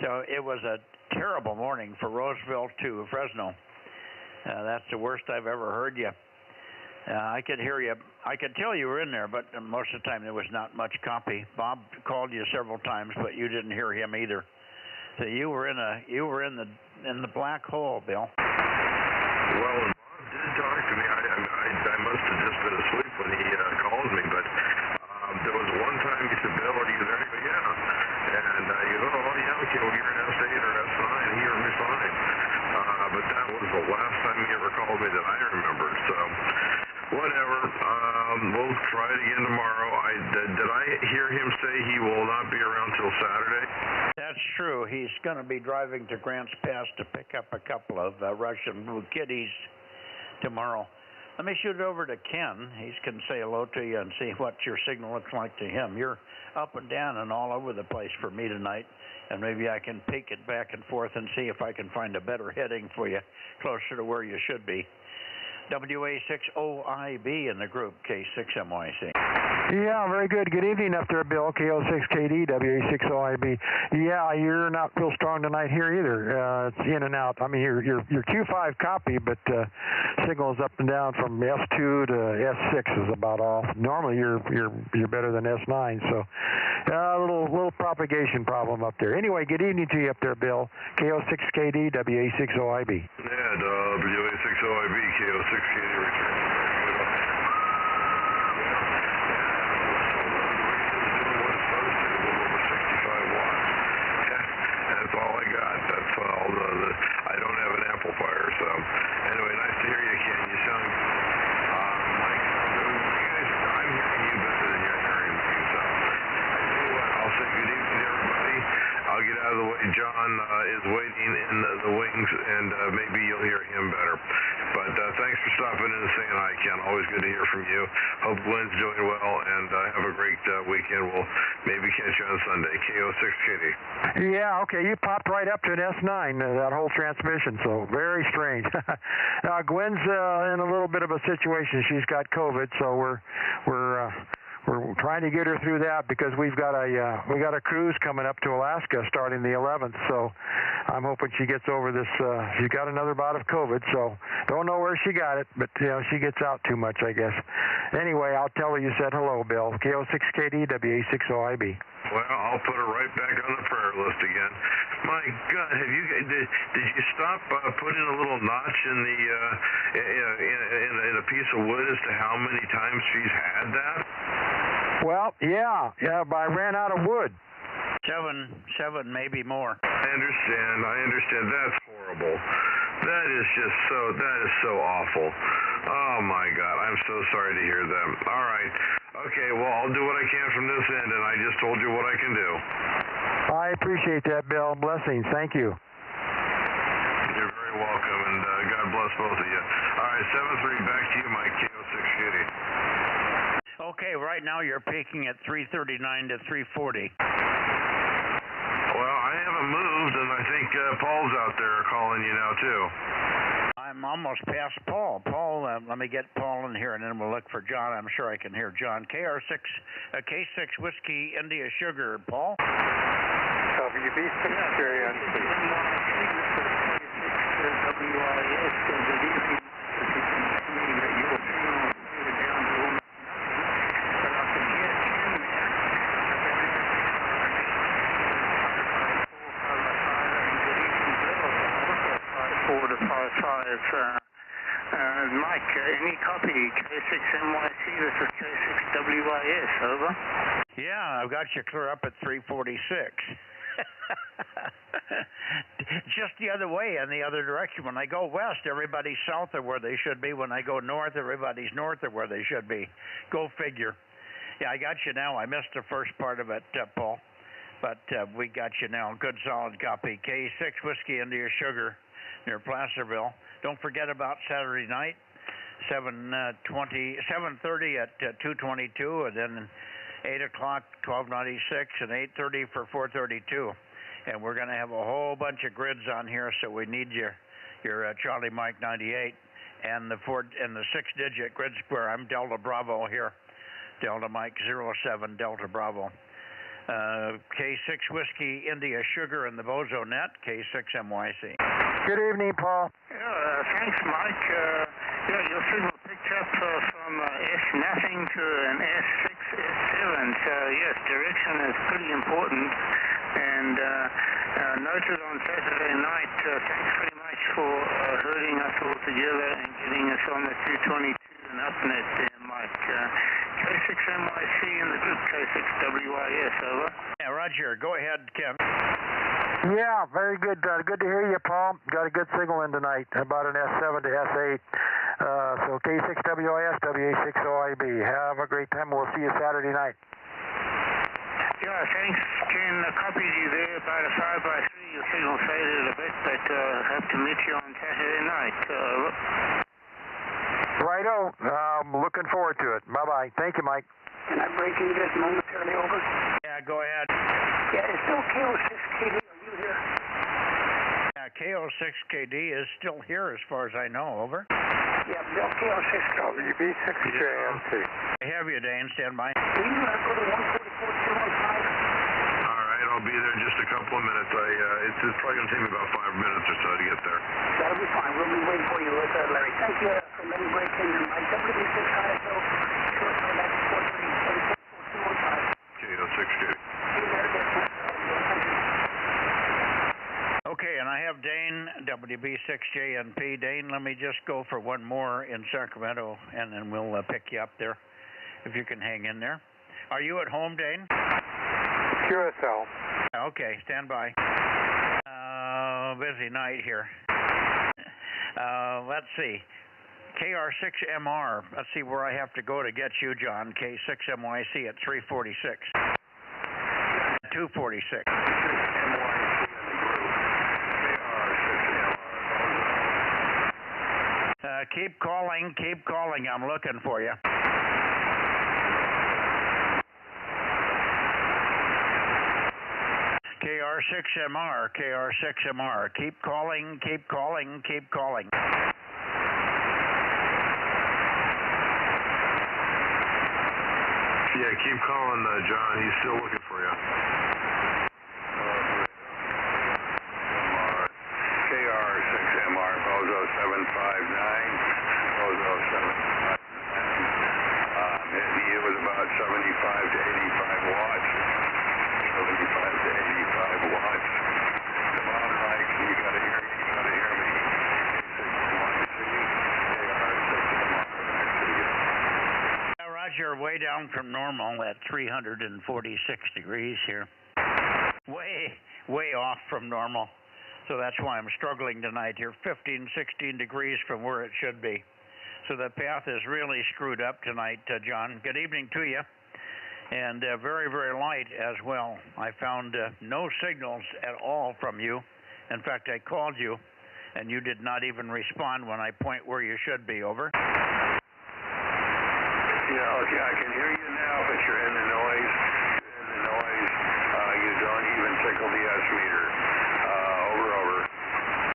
So it was a terrible morning for Roseville to Fresno. That's the worst I've ever heard you. I could hear you. I could tell you were in there, but most of the time there was not much copy. Bob called you several times, but you didn't hear him either. So you were in the black hole, Bill. Well, Bob did talk to me. I must have just been asleep when he calls me, but there was one time he said, Bill, are you there? I go, yeah. And he goes, oh, yeah, okay, well, you're in S8 or S9. He heard me fine. But that was the last time he ever called me that I remember. So, whatever. We'll try it again tomorrow. Did I hear him say he will not be around till Saturday? That's true. He's going to be driving to Grants Pass to pick up a couple of Russian blue kitties tomorrow. Let me shoot it over to Ken. He can say hello to you and see what your signal looks like to him. You're up and down and all over the place for me tonight, and maybe I can peek it back and forth and see if I can find a better heading for you, closer to where you should be. WA6OIB in the group, K6MYC. Yeah, very good. Good evening up there, Bill. KO6KD, WA6OIB. Yeah, you're not real strong tonight here either. It's in and out. I mean, your Q5 copy, but signal is up and down from S2 to S6 is about all. Normally, you're better than S9, so a little propagation problem up there. Anyway, good evening to you up there, Bill. KO6KD, WA6OIB. Yeah, WA6OIB, KO6KD return. I don't have an amplifier, so anyway, nice to hear you, Ken. You sound, Mike, I'm hearing you better than you're hearing me, so I tell you what, I'll say good evening to everybody. I'll get out of the way. John is waiting in the wings, and maybe you'll hear him better. But thanks for stopping in and saying hi, Ken. Always good to hear from you. Hope Glenn's doing well, and have a great weekend. We'll maybe catch you on Sunday. KO6KD. Yeah, okay. You popped right up to an S9, that whole transmission, so very strange. Gwen's in a little bit of a situation. She's got COVID, so we're trying to get her through that because we got a cruise coming up to Alaska starting the 11th. So I'm hoping she gets over this. She's got another bout of COVID, so don't know where she got it, but she gets out too much, I guess. Anyway, I'll tell her you said hello, Bill. KO6KD, WA6OIB. Well, I'll put her right back on the prayer list again. My God, did you stop putting a little notch in the in a piece of wood as to how many times she's had that? Well, yeah, but I ran out of wood. Seven, maybe more. I understand. That's horrible. That is so awful. Oh my God, I'm so sorry to hear that. All right. Okay, well, I'll do what I can from this end, and I just told you what I can do. I appreciate that, Bill. Blessings. Thank you. You're very welcome, and God bless both of you. All right, 7-3, back to you, Mike, KO6KD. Okay, right now you're peaking at 339 to 340. Well, I haven't moved, and I think Paul's out there calling you now, too. I'm almost past Paul. Let me get Paul in here, and then we'll look for John. I'm sure I can hear John. K6 Whiskey India Sugar. Paul? WB6 carry on. Mike, any copy? K6NYC, this is K6WIS, over. Yeah, I've got you clear up at 346. Just the other way, in the other direction. When I go west, everybody's south of where they should be. When I go north, everybody's north of where they should be. Go figure. Yeah, I got you now. I missed the first part of it, Paul. But we got you now. Good solid copy. K6 Whiskey India Sugar near Placerville. Don't forget about Saturday night, 7:30 at 222, and then 8 o'clock, 1296, and 8:30 for 432. And we're going to have a whole bunch of grids on here, so we need your Charlie Mike 98 and the 6-digit grid square. I'm Delta Bravo here, Delta Mike 07 Delta Bravo. K6 Whiskey India Sugar and the Bozo Net, K6MYC. Good evening, Paul. Thanks, Mike. Your signal picked up from S0 to an S6, S7. So, yes, direction is pretty important. And noted on Saturday night, thanks very much for herding us all together and getting us on the 222 and UpNet there, Mike. Mike. K6MYC in the group K6WIS, over. Yeah, Roger. Go ahead, Ken. Yeah, very good. Good to hear you, Paul. Got a good signal in tonight about an S7 to S8. So K6WIS, WA6OIB. Have a great time. We'll see you Saturday night. Yeah, thanks. Ken copied you there about a 5x3. Your signal faded a bit, but hope to meet you on Saturday night. Righto. Looking forward to it. Bye-bye. Thank you, Mike. Can I break in just momentarily, over? Yeah, go ahead. Yeah, it's still KO6KD. Are you here? Yeah, KO6KD is still here as far as I know, over. Yeah, Bill KO6KD. WB6JMT. I have you, Dane. Stand by. Can you go to 144.215? All right, I'll be there in just a couple of minutes. It's probably going to take me about 5 minutes or so to get there. That'll be fine. We'll be waiting for you, Larry. Thank you for letting me break in. Mike, WB6ISO, short for that 430. KO6KD. Okay, and I have Dane, WB6JNP. Dane, let me just go for one more in Sacramento, and then we'll pick you up there, if you can hang in there. Are you at home, Dane? QSL. Okay, stand by. Busy night here. Let's see. KR6MR. Let's see where I have to go to get you, John. K6MYC at 346. 246. Keep calling. I'm looking for you. KR6MR. Keep calling. Yeah, keep calling, John. He's still looking for you. KR6MR, Bozo 759. Bozo 759. It was about 75 to 85 watts. 75 to 85 watts. Come on, Mike. You gotta hear me. Roger, way down from normal at 346 degrees here. Way off from normal. So that's why I'm struggling tonight here. 15, 16 degrees from where it should be. So the path is really screwed up tonight, John. Good evening to you. And very, very light as well. I found no signals at all from you. In fact, I called you, and you did not even respond when I point where you should be, over. Yeah, okay, I can hear you now, but you're in the noise. You don't even tickle the S meter. Over.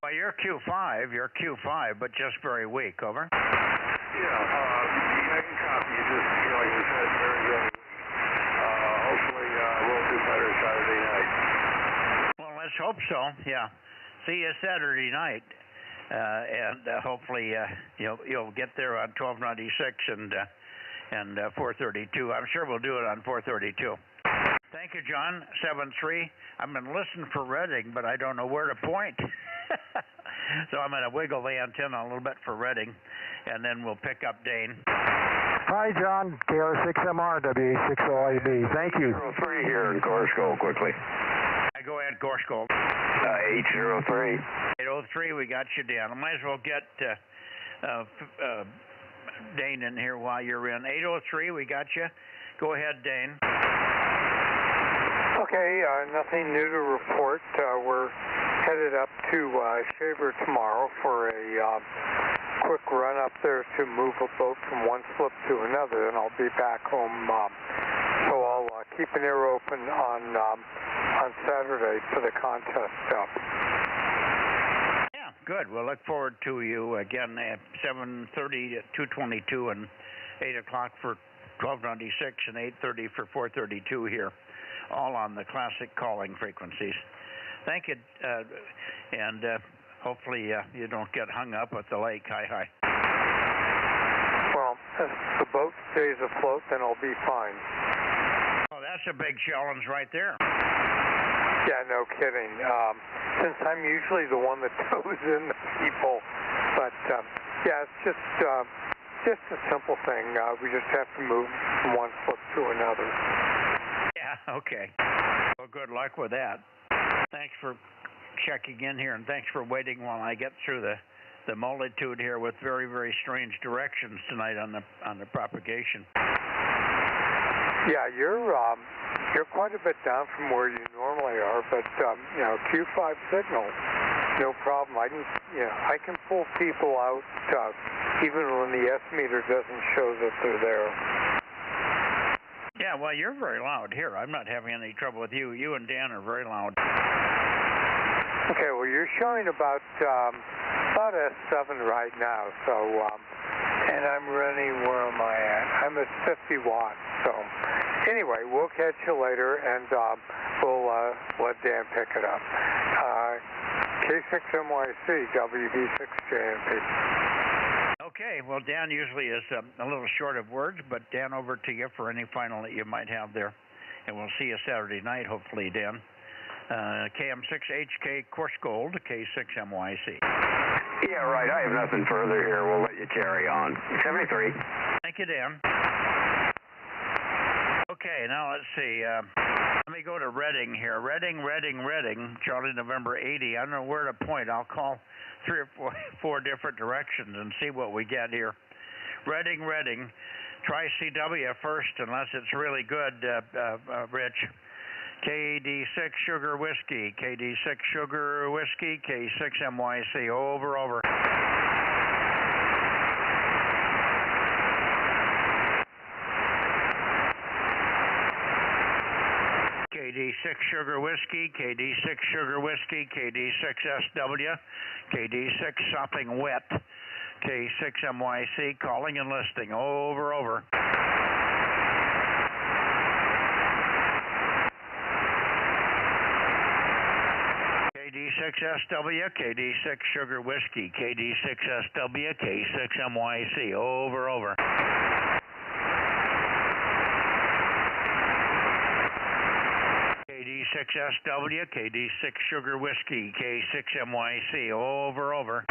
Well, you're Q5, but just very weak, over. Yeah, I can copy you, just like you said, very, very weak. Hopefully, we'll do better Saturday night. Well, let's hope so, yeah. See you Saturday night. And hopefully you'll get there on 1296 and 432. I'm sure we'll do it on 432. Thank you, John. 7-3. I'm going to listen for Reading, but I don't know where to point. So I'm going to wiggle the antenna a little bit for Reading, and then we'll pick up Dane. Hi, John. KR6MR, WA6OIB. Thank you. 803 here in Gorsko, quickly. Go ahead, Gorsko. 803. 803, we got you down. I might as well get Dane in here while you're in. 803, we got you. Go ahead, Dane. Okay, nothing new to report. We're headed up to Shaver tomorrow for a quick run up there to move a boat from one slip to another, and I'll be back home. So I'll keep an ear open on Saturday for the contest stuff. Yeah, good. We'll look forward to you again at 7:30 at 222 and 8 o'clock for 1296 and 8:30 for 432 here, all on the classic calling frequencies. Thank you, and hopefully you don't get hung up at the lake. Hi. Well, if the boat stays afloat, then I'll be fine. Oh, that's a big challenge right there. Yeah, no kidding. Since I'm usually the one that tows in the people, but yeah, it's just just a simple thing. We just have to move from one slip to another. Yeah, okay. Well, good luck with that. Thanks for checking in here, and thanks for waiting while I get through the multitude here with very, very strange directions tonight on the propagation. Yeah, you're quite a bit down from where you normally are, but Q5 signal, no problem. I can pull people out even when the S meter doesn't show that they're there. Yeah, well, you're very loud here. I'm not having any trouble with you. You and Dan are very loud. Okay, well, you're showing about S7 right now, so, and I'm running, where am I at? I'm at 50 watts, so anyway, we'll catch you later, and we'll let Dan pick it up. K6MYC, WB6JMP. Okay, well, Dan usually is a little short of words, but Dan, over to you for any final that you might have there. And we'll see you Saturday night, hopefully, Dan. KM6HK Course Gold, K6MYC. Yeah, right. I have nothing further here. We'll let you carry on. 73. Thank you, Dan. Okay, now let's see. Let me go to Reading here. Reading, Charlie November 80. I don't know where to point. I'll call 3 or 4 different directions and see what we get here. Reading. Try CW first, unless it's really good, Rich. KD6 Sugar Whiskey, KD6 Sugar Whiskey, K6MYC, over. KD6 Sugar Whiskey, KD6 Sugar Whiskey, KD6SW, KD6 Sopping Wet, K6MYC, calling and listing, over. KD6SW, KD6 Sugar Whiskey, KD6SW, K6MYC, over. KD6SW, KD6 Sugar Whiskey, K6MYC, over.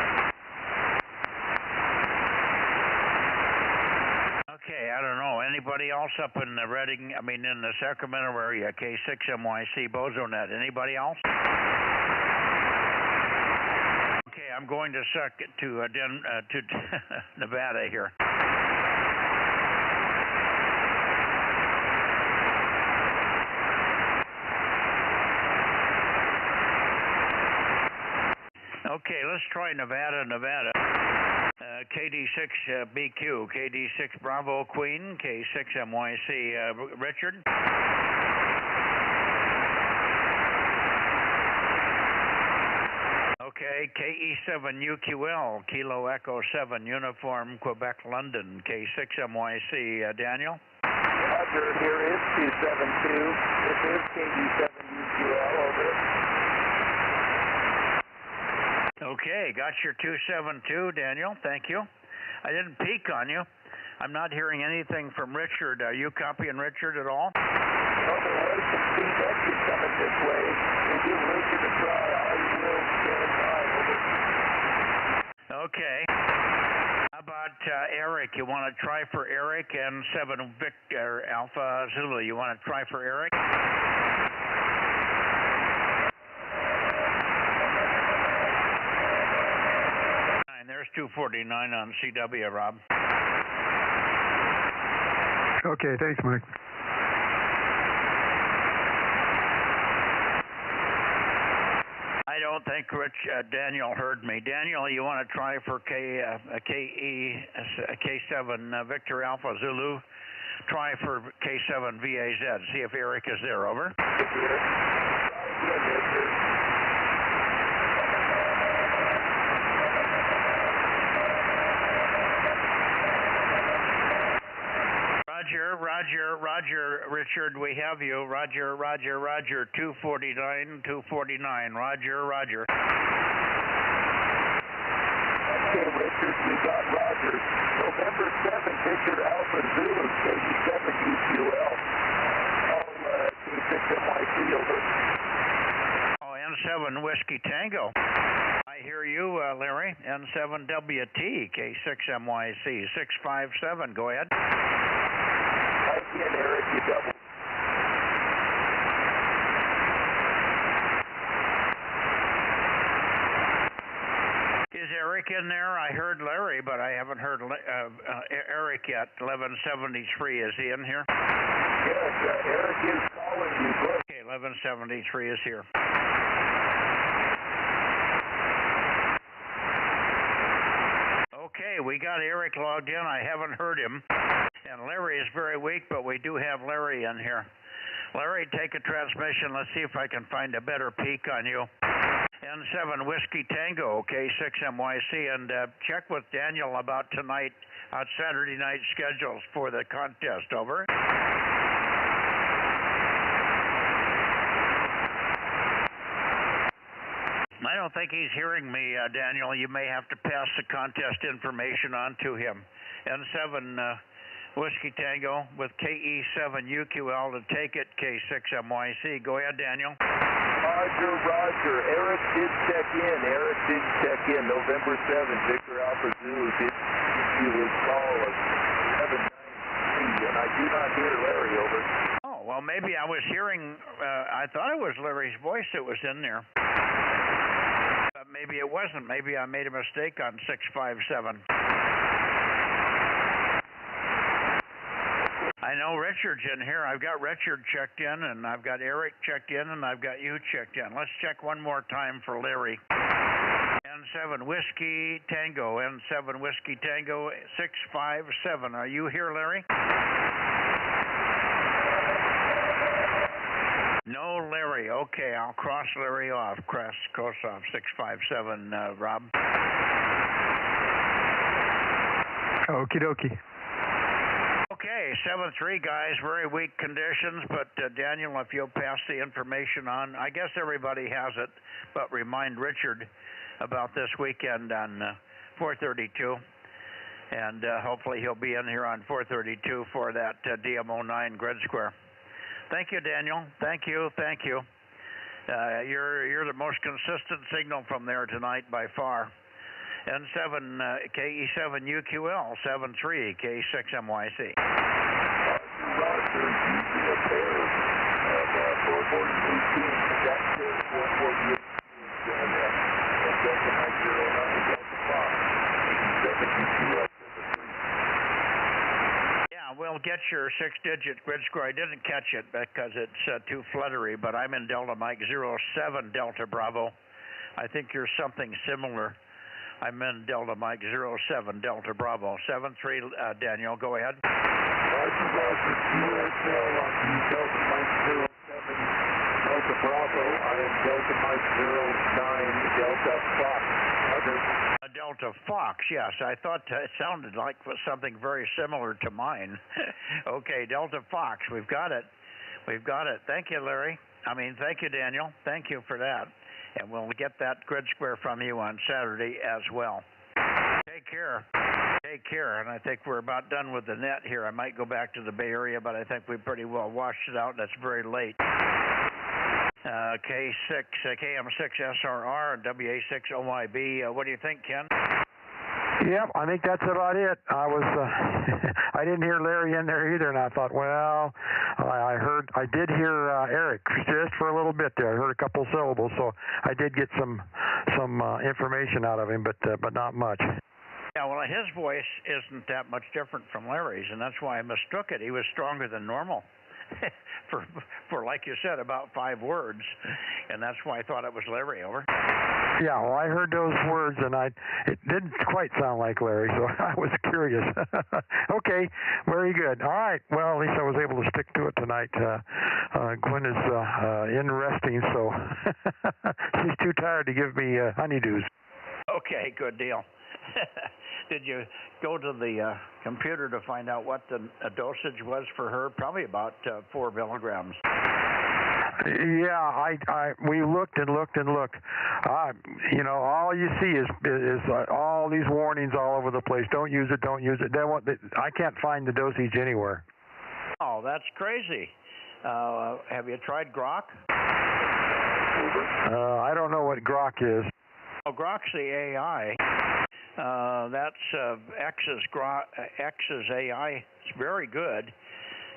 Okay, I don't know. Anybody else up in the Reading, in the Sacramento area, K6MYC, Bozo Net, anybody else? Okay, I'm going to Nevada here. Okay, let's try Nevada. KD6 BQ, KD6 Bravo Queen, K6MYC Richard. Okay, KE7 UQL, Kilo Echo 7 Uniform Quebec London, K6MYC Daniel. Roger, here is 272. This is KD7 UQL, over. Okay, got your 272, Daniel. Thank you. I didn't peek on you. I'm not hearing anything from Richard. Are you copying Richard at all? Well, there was some feedback coming this way. We give Richard a try. I will stand by. Okay. How about Eric? You want to try for Eric and 7 Victor Alpha Zulu? You want to try for Eric? There's 249 on CW, Rob. Okay, thanks, Mike. I don't think Daniel heard me. Daniel, you want to try for K7 Victor Alpha Zulu? Try for K7 VAZ. See if Eric is there, over. Roger, Richard, we have you. Roger, 249, Roger. Okay, Richard, we got Roger. November 7, Victor Alpha Zulu, KD7 UQL. All K6MYC, over. Oh, N7 Whiskey Tango. I hear you, Larry. N7WT, K6MYC, 657. Go ahead. Mike and Eric, you double. Is Eric in there? I heard Larry, but I haven't heard Eric yet. 1173, is he in here? Yes, Eric is calling you. Okay, 1173 is here. Okay, we got Eric logged in. I haven't heard him. And Larry is very weak, but we do have Larry in here. Larry, take a transmission. Let's see if I can find a better peak on you. N7 Whiskey Tango, K6MYC, and check with Daniel about tonight, Saturday night schedules for the contest. Over. I don't think he's hearing me, Daniel. You may have to pass the contest information on to him. N7 Whiskey Tango with KE7UQL to take it, K6MYC. Go ahead, Daniel. Roger. Eric did check in. November 7th, Victor Alpha Zulu did give you his call at 7:93, and I do not hear Larry, over. Oh, well, maybe I was hearing, I thought it was Larry's voice that was in there. But maybe it wasn't. Maybe I made a mistake on 657. I know Richard's in here. I've got Richard checked in, and I've got Eric checked in, and I've got you checked in. Let's check one more time for Larry. N7 Whiskey Tango, N7 Whiskey Tango, 657. Are you here, Larry? No, Larry. Okay, I'll cross Larry off. Cross off 657, Rob. Okie dokie. Okay, 7-3, guys. Very weak conditions, but Daniel, if you'll pass the information on, I guess everybody has it, but remind Richard about this weekend on 432, and hopefully he'll be in here on 432 for that DMO9 grid square. Thank you, Daniel. Thank you. You're the most consistent signal from there tonight by far. N7 KE7UQL 73 K6MYC. Yeah, we'll get your 6-digit grid score. I didn't catch it because it's too fluttery, but I'm in Delta Mike 07 Delta Bravo. I think you're something similar. I'm in Delta Mike 07 Delta Bravo. 73, Daniel, go ahead. Delta Mike 07 Delta Bravo. I am Delta Mike 09 Delta Fox. Delta Fox, yes. I thought it sounded like something very similar to mine. Okay, Delta Fox, we've got it. Thank you, Larry. Thank you, Daniel. Thank you for that. And we'll get that grid square from you on Saturday as well. Take care. And I think we're about done with the net here. I might go back to the Bay Area, but I think we pretty well washed it out. That's very late. K6, KM6SRR, and WA6OYB. What do you think, Ken? Yep, I think that's about it. I didn't hear Larry in there either, and I thought, well, I did hear Eric just for a little bit there. I heard a couple syllables, so I did get some information out of him, but not much. Yeah, well, his voice isn't that much different from Larry's, and that's why I mistook it. He was stronger than normal. for like you said, about 5 words, and that's why I thought it was Larry. Over. Yeah, well, I heard those words, and it didn't quite sound like Larry, so I was curious. Okay, very good. All right, well, at least I was able to stick to it tonight. Gwen is in resting, so she's too tired to give me honeydews. Okay, good deal. Did you go to the computer to find out what the dosage was for her? Probably about 4 milligrams. Yeah, we looked and looked. All you see is all these warnings all over the place. Don't use it. I can't find the dosage anywhere. Oh, that's crazy. Have you tried grok? I don't know what grok is. Oh, Grok's the AI. That's X's AI. It's very good.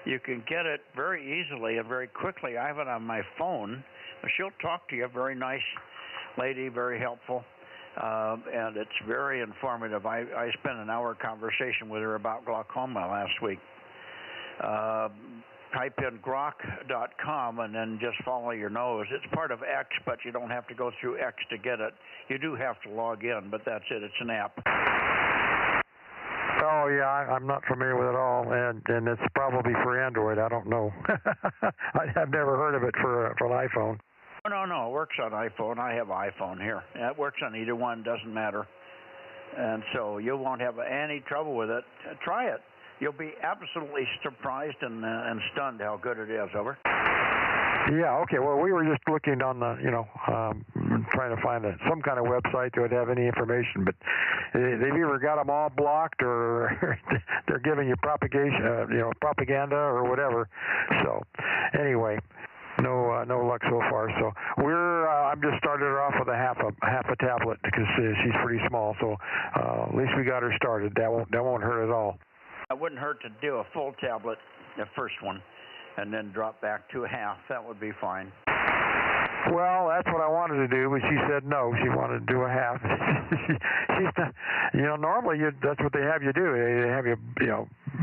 You can get it very easily and very quickly. I have it on my phone. She'll talk to you. Very nice lady, very helpful, and it's very informative. I spent an hour conversation with her about glaucoma last week. Type in grok.com and then just follow your nose. It's part of X, but you don't have to go through X to get it. You do have to log in, but that's it. It's an app. Oh, yeah, I'm not familiar with it all, and it's probably for Android. I don't know. I've never heard of it for an iPhone. No, it works on iPhone. I have iPhone here. It works on either one, doesn't matter. And so you won't have any trouble with it. Try it. You'll be absolutely surprised and stunned how good it is. Over. Yeah, okay. Well, we were just looking on the, trying to find some kind of website that would have any information, but they've either got them all blocked or they're giving you propaganda or whatever. So, anyway, no luck so far. So I'm just started her off with a half a tablet because she's pretty small. So at least we got her started. That won't hurt at all. It wouldn't hurt to do a full tablet, the first one, and then drop back to a half. That would be fine. Well, that's what I wanted to do, but she said no. She wanted to do a half. She's not, normally that's what they have you do. They have you,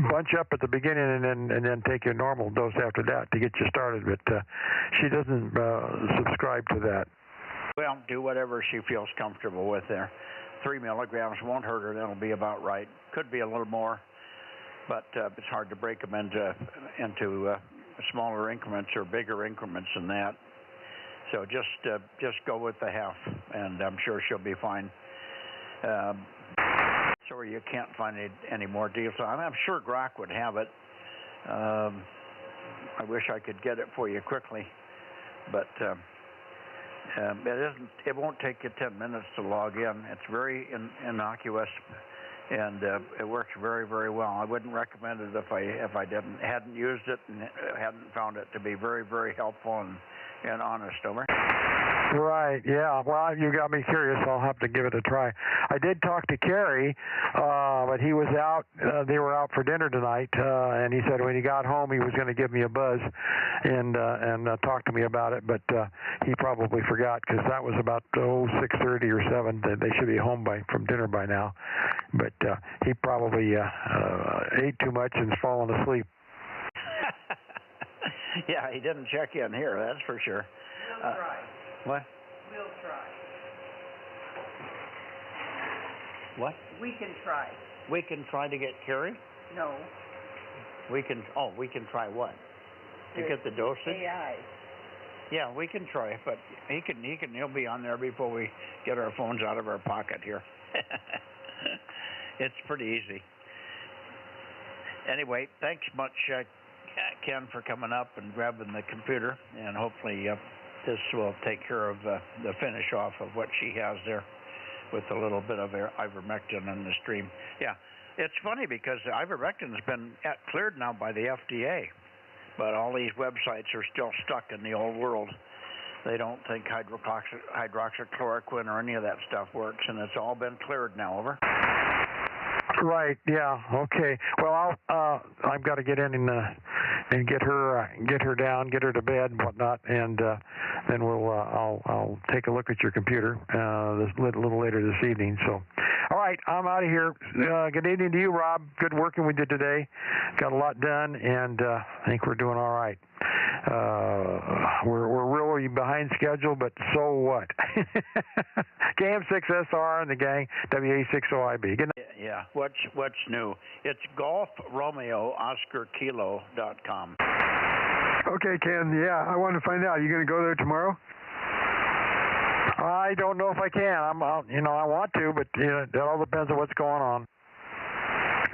bunch up at the beginning and then take your normal dose after that to get you started. But she doesn't subscribe to that. Well, do whatever she feels comfortable with there. 3 milligrams won't hurt her. That'll be about right. Could be a little more, but it's hard to break them into smaller increments or bigger increments than that. So just go with the half, and I'm sure she'll be fine. Sorry, you can't find any more deals. I'm sure Grok would have it. I wish I could get it for you quickly, but it won't take you 10 minutes to log in. It's very innocuous, and it works very, very well. I wouldn't recommend it if I hadn't used it and hadn't found it to be very, very helpful and honest. Over. Right, yeah. Well, you got me curious. I'll have to give it a try. I did talk to Kerry, but he was out. They were out for dinner tonight, and he said when he got home he was going to give me a buzz and talk to me about it, but he probably forgot because that was about 6:30 or 7. They should be home from dinner by now, but he probably ate too much and's fallen asleep. Yeah, he didn't check in here, that's for sure. We'll try. What? We'll try. What? We can try. We can try to get Kerry? No. We can try what? To get the dosage? AI. Yeah, we can try, but he'll be on there before we get our phones out of our pocket here. It's pretty easy. Anyway, thanks much, Ken, for coming up and grabbing the computer, and hopefully this will take care of the finish off of what she has there with a little bit of ivermectin in the stream. Yeah, it's funny because ivermectin has been cleared now by the FDA, but all these websites are still stuck in the old world. They don't think hydroxychloroquine or any of that stuff works, and it's all been cleared now. Over. Right. Yeah. Okay. Well, I've got to get in and get her down, get her to bed and whatnot, and then I'll take a look at your computer a little later this evening. So, all right, I'm out of here. Good evening to you, Rob. Good working with you today. Got a lot done, and I think we're doing all right. We're really behind schedule, but so what? KM6SR and the gang, WA60IB. Good night. Yeah, what's new? It's golfromeooscarkilo.com. Okay, Ken, yeah, I want to find out. You going to go there tomorrow? I don't know if I can. I want to, but it all depends on what's going on.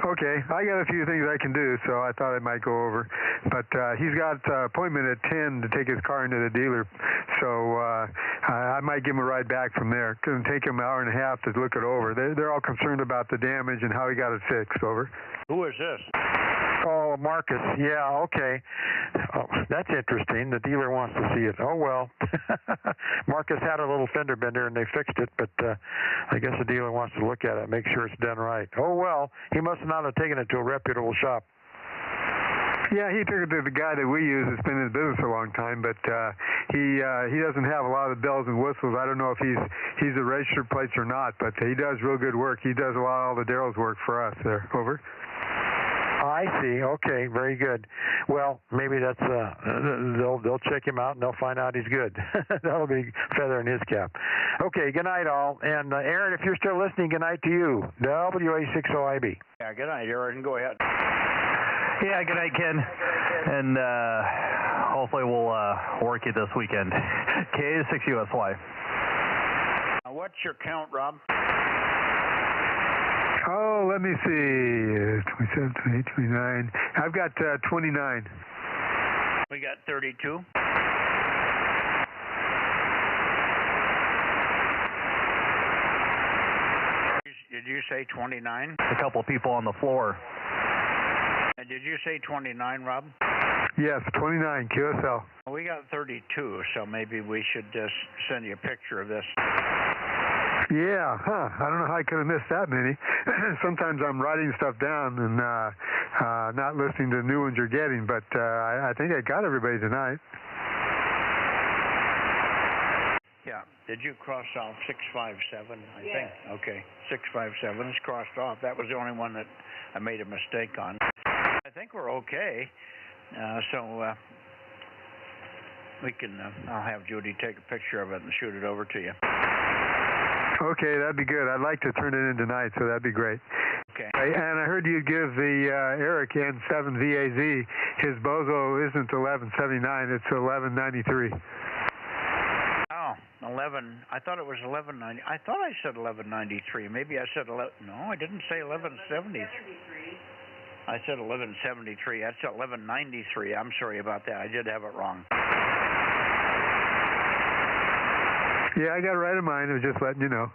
Okay, I got a few things I can do, so I thought I might go over. But he's got appointment at 10 to take his car into the dealer, so I might give him a ride back from there. It's going to take him an hour and a half to look it over. They're all concerned about the damage and how he got it fixed. Over. Who is this? Oh, Marcus. Yeah, okay. Oh, that's interesting. The dealer wants to see it. Oh, well. Marcus had a little fender bender, and they fixed it, but I guess the dealer wants to look at it, make sure it's done right. Oh, well. He must not have taken it to a reputable shop. Yeah, he took it to the guy that we use that's been in business a long time, but he doesn't have a lot of bells and whistles. I don't know if he's a registered place or not, but he does real good work. He does a lot of all the Daryl's work for us there. Over. I see. Okay, very good. Well, maybe that's they'll check him out and they'll find out he's good. That'll be feather in his cap. Okay, good night all. And Aaron, if you're still listening, good night to you. WA60IB. Yeah, good night, Aaron. Go ahead. Yeah, good night, Ken. And hopefully we'll work you this weekend. K6USY. What's your count, Rob? Oh, let me see. 27, 28, 29. I've got 29. We got 32. Did you say 29? A couple of people on the floor. And did you say 29, Rob? Yes, 29, QSL. We got 32, so maybe we should just send you a picture of this. Yeah, I don't know how I could have missed that many. Sometimes I'm writing stuff down and not listening to the new ones you're getting, but I think I got everybody tonight. Yeah. Did you cross off 657? I think. Okay. 657 is crossed off. That was the only one that I made a mistake on. I think we're okay. So we can. I'll have Judy take a picture of it and shoot it over to you. Okay, that'd be good. I'd like to turn it in tonight, so that'd be great. Okay. And I heard you give the Eric N7VAZ, his Bozo isn't 1179, it's 1193. Oh, 11. I thought it was 1190. I thought I said 1193. Maybe I said 11. No, I didn't say 1173. I said 1173. That's 1193. I'm sorry about that. I did have it wrong. Yeah, I got it right in mind. I was just letting you know.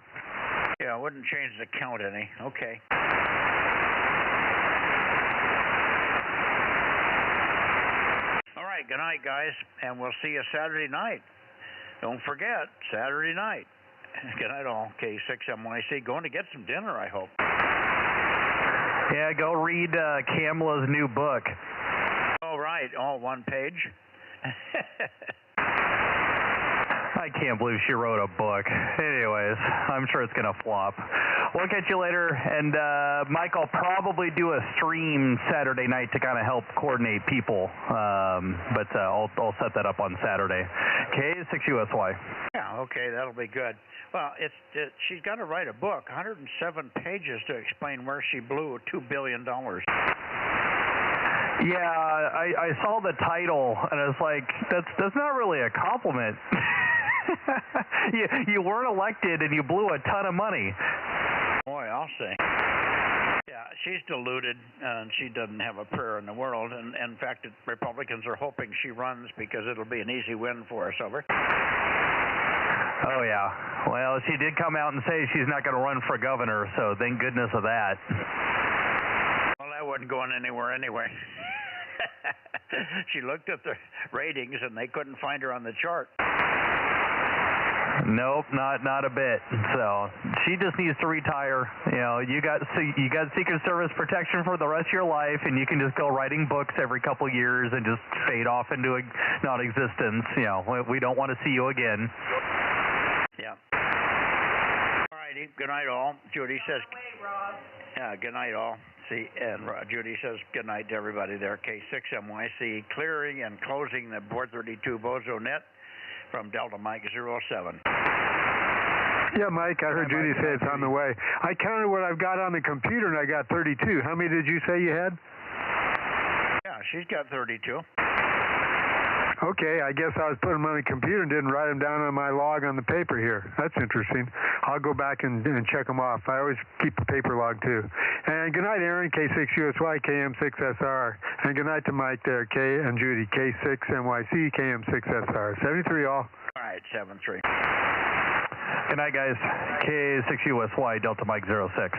Yeah, I wouldn't change the count any. Okay. All right, good night, guys, and we'll see you Saturday night. Don't forget, Saturday night. Good night all. K6MYC. Going to get some dinner, I hope. Yeah, go read Kamla's new book. Oh, right. Oh, one page. I can't believe she wrote a book. Anyways, I'm sure it's going to flop. We'll catch you later. And Mike, I'll probably do a stream Saturday night to kind of help coordinate people. But I'll set that up on Saturday. K6USY. Yeah, okay, that'll be good. Well, she's got to write a book, 107 pages to explain where she blew $2 billion. Yeah, I saw the title, and I was like, that's not really a compliment. You weren't elected, and you blew a ton of money. Boy, I'll say. Yeah, she's deluded, and she doesn't have a prayer in the world. And in fact, Republicans are hoping she runs because it'll be an easy win for us. Over. Oh, yeah. Well, she did come out and say she's not going to run for governor, so thank goodness of that. Well, that wasn't going anywhere anyway. She looked at the ratings, and they couldn't find her on the chart. Nope, not a bit. So she just needs to retire. You know, you got Secret Service protection for the rest of your life, and you can just go writing books every couple of years and just fade off into non-existence. You know, we don't want to see you again. Yeah. All righty. Good night, all. Judy says. Good night, all. See, and Judy says good night to everybody there. K6MYC clearing and closing the board 32 Bozo Net from Delta Mike 07. Yeah, Mike, I heard Judy say it's on the way. I counted what I've got on the computer, and I got 32. How many did you say you had? Yeah, she's got 32. Okay, I guess I was putting them on the computer and didn't write them down on my log on the paper here. That's interesting. I'll go back and check them off. I always keep a paper log, too. And good night, Aaron, K6USY, KM6SR. And good night to Mike there, K and Judy, K6NYC, KM6SR. 73 all. All right, 73. Good night, guys. K6USY, Delta Mike 06.